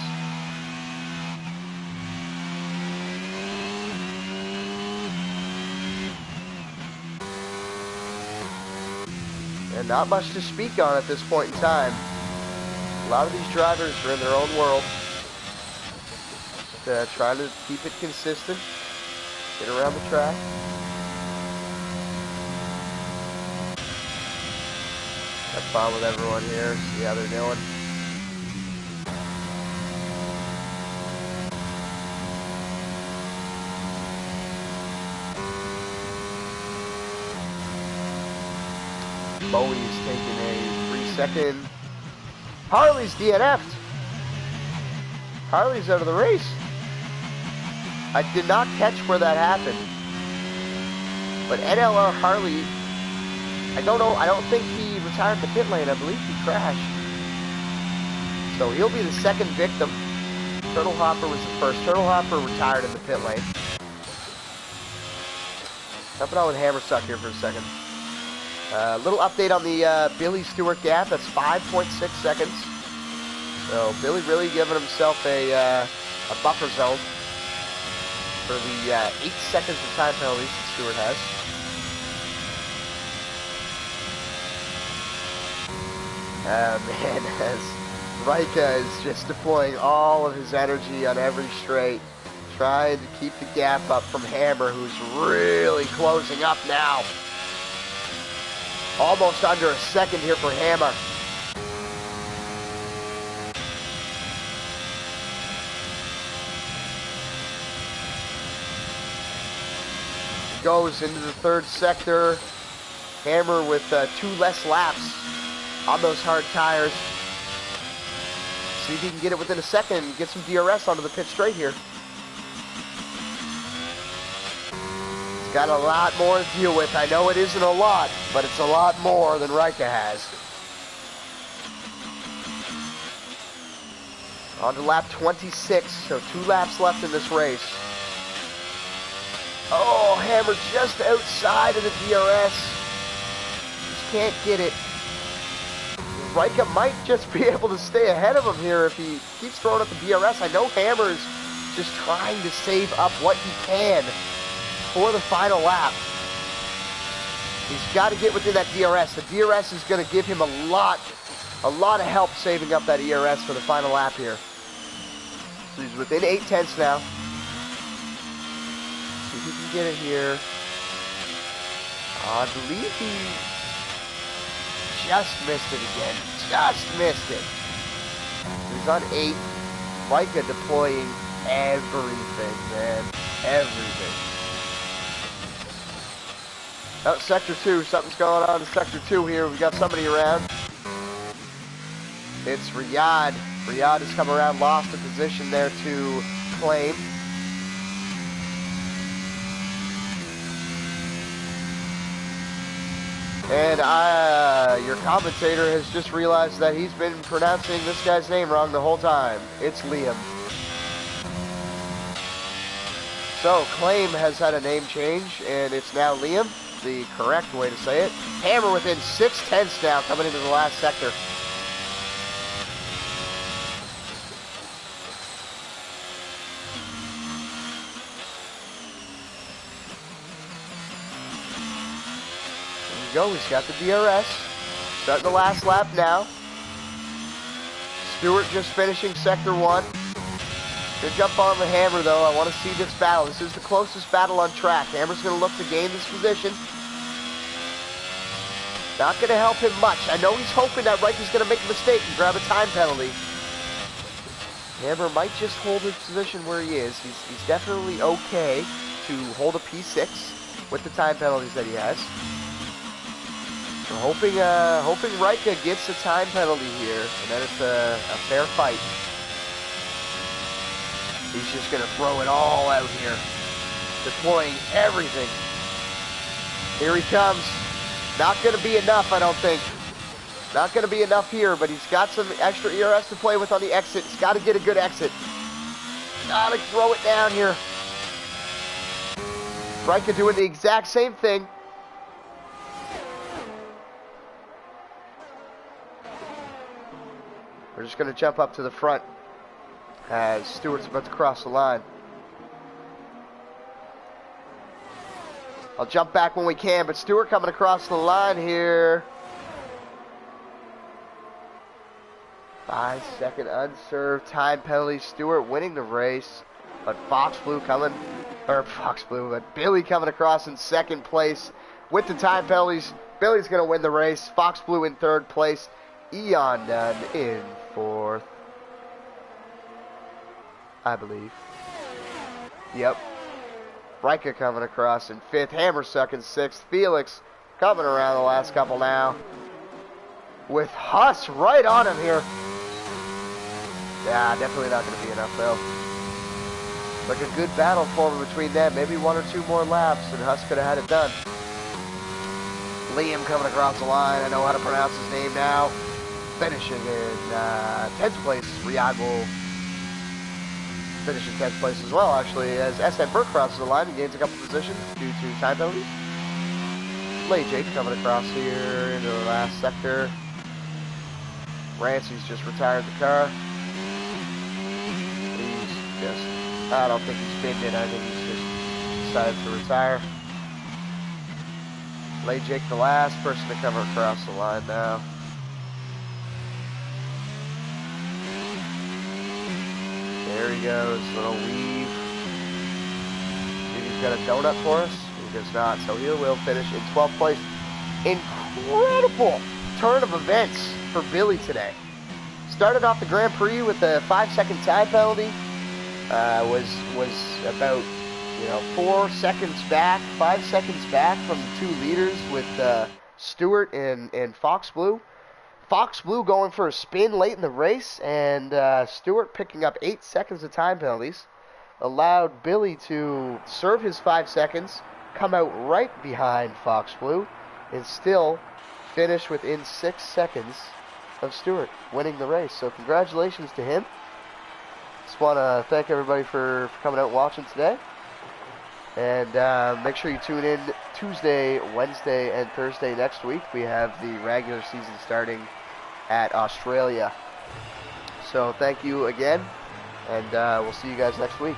Speaker 1: And not much to speak on at this point in time. A lot of these drivers are in their own world. Just, trying to keep it consistent. Get around the track. Have fun with everyone here. See how they're doing. Bowie's taking a 3-second. Harley's DNF'd. Harley's out of the race. I did not catch where that happened. But NLR Harley, I don't know, I don't think he retired the pit lane. I believe he crashed. So he'll be the second victim. Turtle Hopper was the first. Turtle Hopper retired in the pit lane. Jumping on with Hammersuck here for a second. Little update on the Billy Stewart gap. That's 5.6 seconds. So Billy really giving himself a buffer zone for the 8 seconds of time penalties that Stewart has. Man, as Rika is just deploying all of his energy on every straight, trying to keep the gap up from Hammer, who's really closing up now. Almost under a second here for Hammer. Goes into the third sector. Hammer with 2 less laps on those hard tires. See if he can get it within a second and get some DRS onto the pit straight here. He's got a lot more to deal with. I know it isn't a lot, but it's a lot more than Rika has. On to lap 26, so 2 laps left in this race. Oh, Hammer just outside of the DRS. Just can't get it. Rika might just be able to stay ahead of him here if he keeps throwing up the DRS. I know Hammer's just trying to save up what he can for the final lap. He's got to get within that DRS. The DRS is going to give him a lot of help saving up that ERS for the final lap here. So he's within 0.8 now. See if he can get it here. I believe he just missed it again. Just missed it. He's on 8. Rika deploying everything, man. Everything. Oh, Sector 2. Something's going on in Sector 2 here. We've got somebody around. It's Riyadh. Riyadh has come around, lost a position there to Claim. And your commentator has just realized that he's been pronouncing this guy's name wrong the whole time. It's Liam. So, Claim has had a name change, and it's now Liam. the correct way to say it. Hammer within 6/10 now, coming into the last sector. There you go, he's got the DRS. Starting the last lap now. Stewart just finishing sector 1. Gonna jump on the Hammer though. I want to see this battle. This is the closest battle on track. Hammer's gonna look to gain this position. Not gonna help him much. I know he's hoping that Reich's gonna make a mistake and grab a time penalty. Hammer might just hold his position where he is. He's definitely okay to hold a P6 with the time penalties that he has. We're hoping Reicha gets a time penalty here, and then it's a fair fight. He's just going to throw it all out here, deploying everything. Here he comes. Not going to be enough, I don't think. Not going to be enough here, but he's got some extra ERS to play with on the exit. He's got to get a good exit. Got to throw it down here. Reicha doing the exact same thing. We're just going to jump up to the front as Stewart's about to cross the line. I'll jump back when we can, but Stewart coming across the line here. 5-second unserved time penalty. Stewart winning the race, but Billy coming across in second place with the time penalties. Billy's going to win the race. Fox Blue in third place. Eon Dunn in fourth, I believe. Yep. Reicha coming across in fifth. Hammer stuck in sixth. Felix coming around the last couple now, with Huss right on him here. Yeah, definitely not going to be enough though. Like a good battle forming between them. Maybe 1 or 2 more laps and Huss could have had it done. Liam coming across the line. I know how to pronounce his name now. Finishing in 10th place. Riyadh will finish in 10th place as well, actually, as SM Burke crosses the line and gains a couple positions due to time penalties. Lay Jake coming across here into the last sector. Rancy's just retired the car. He's just, I don't think he's binned it. I think he's just decided to retire. Lay Jake the last person to come across the line now. There he goes, little weave. Maybe he's got a donut for us. He does not, so he will finish in 12th place. Incredible turn of events for Billy today. Started off the Grand Prix with a 5-second time penalty. Was about 4 seconds back, 5 seconds back from the 2 leaders with Stewart and Fox Blue. Fox Blue going for a spin late in the race, and Stewart picking up 8 seconds of time penalties. Allowed Billy to serve his 5 seconds, come out right behind Fox Blue, and still finish within 6 seconds of Stewart winning the race. So congratulations to him. Just want to thank everybody for coming out and watching today. And make sure you tune in Tuesday, Wednesday, and Thursday next week. We have the regular season starting at Australia. So thank you again, and we'll see you guys next week.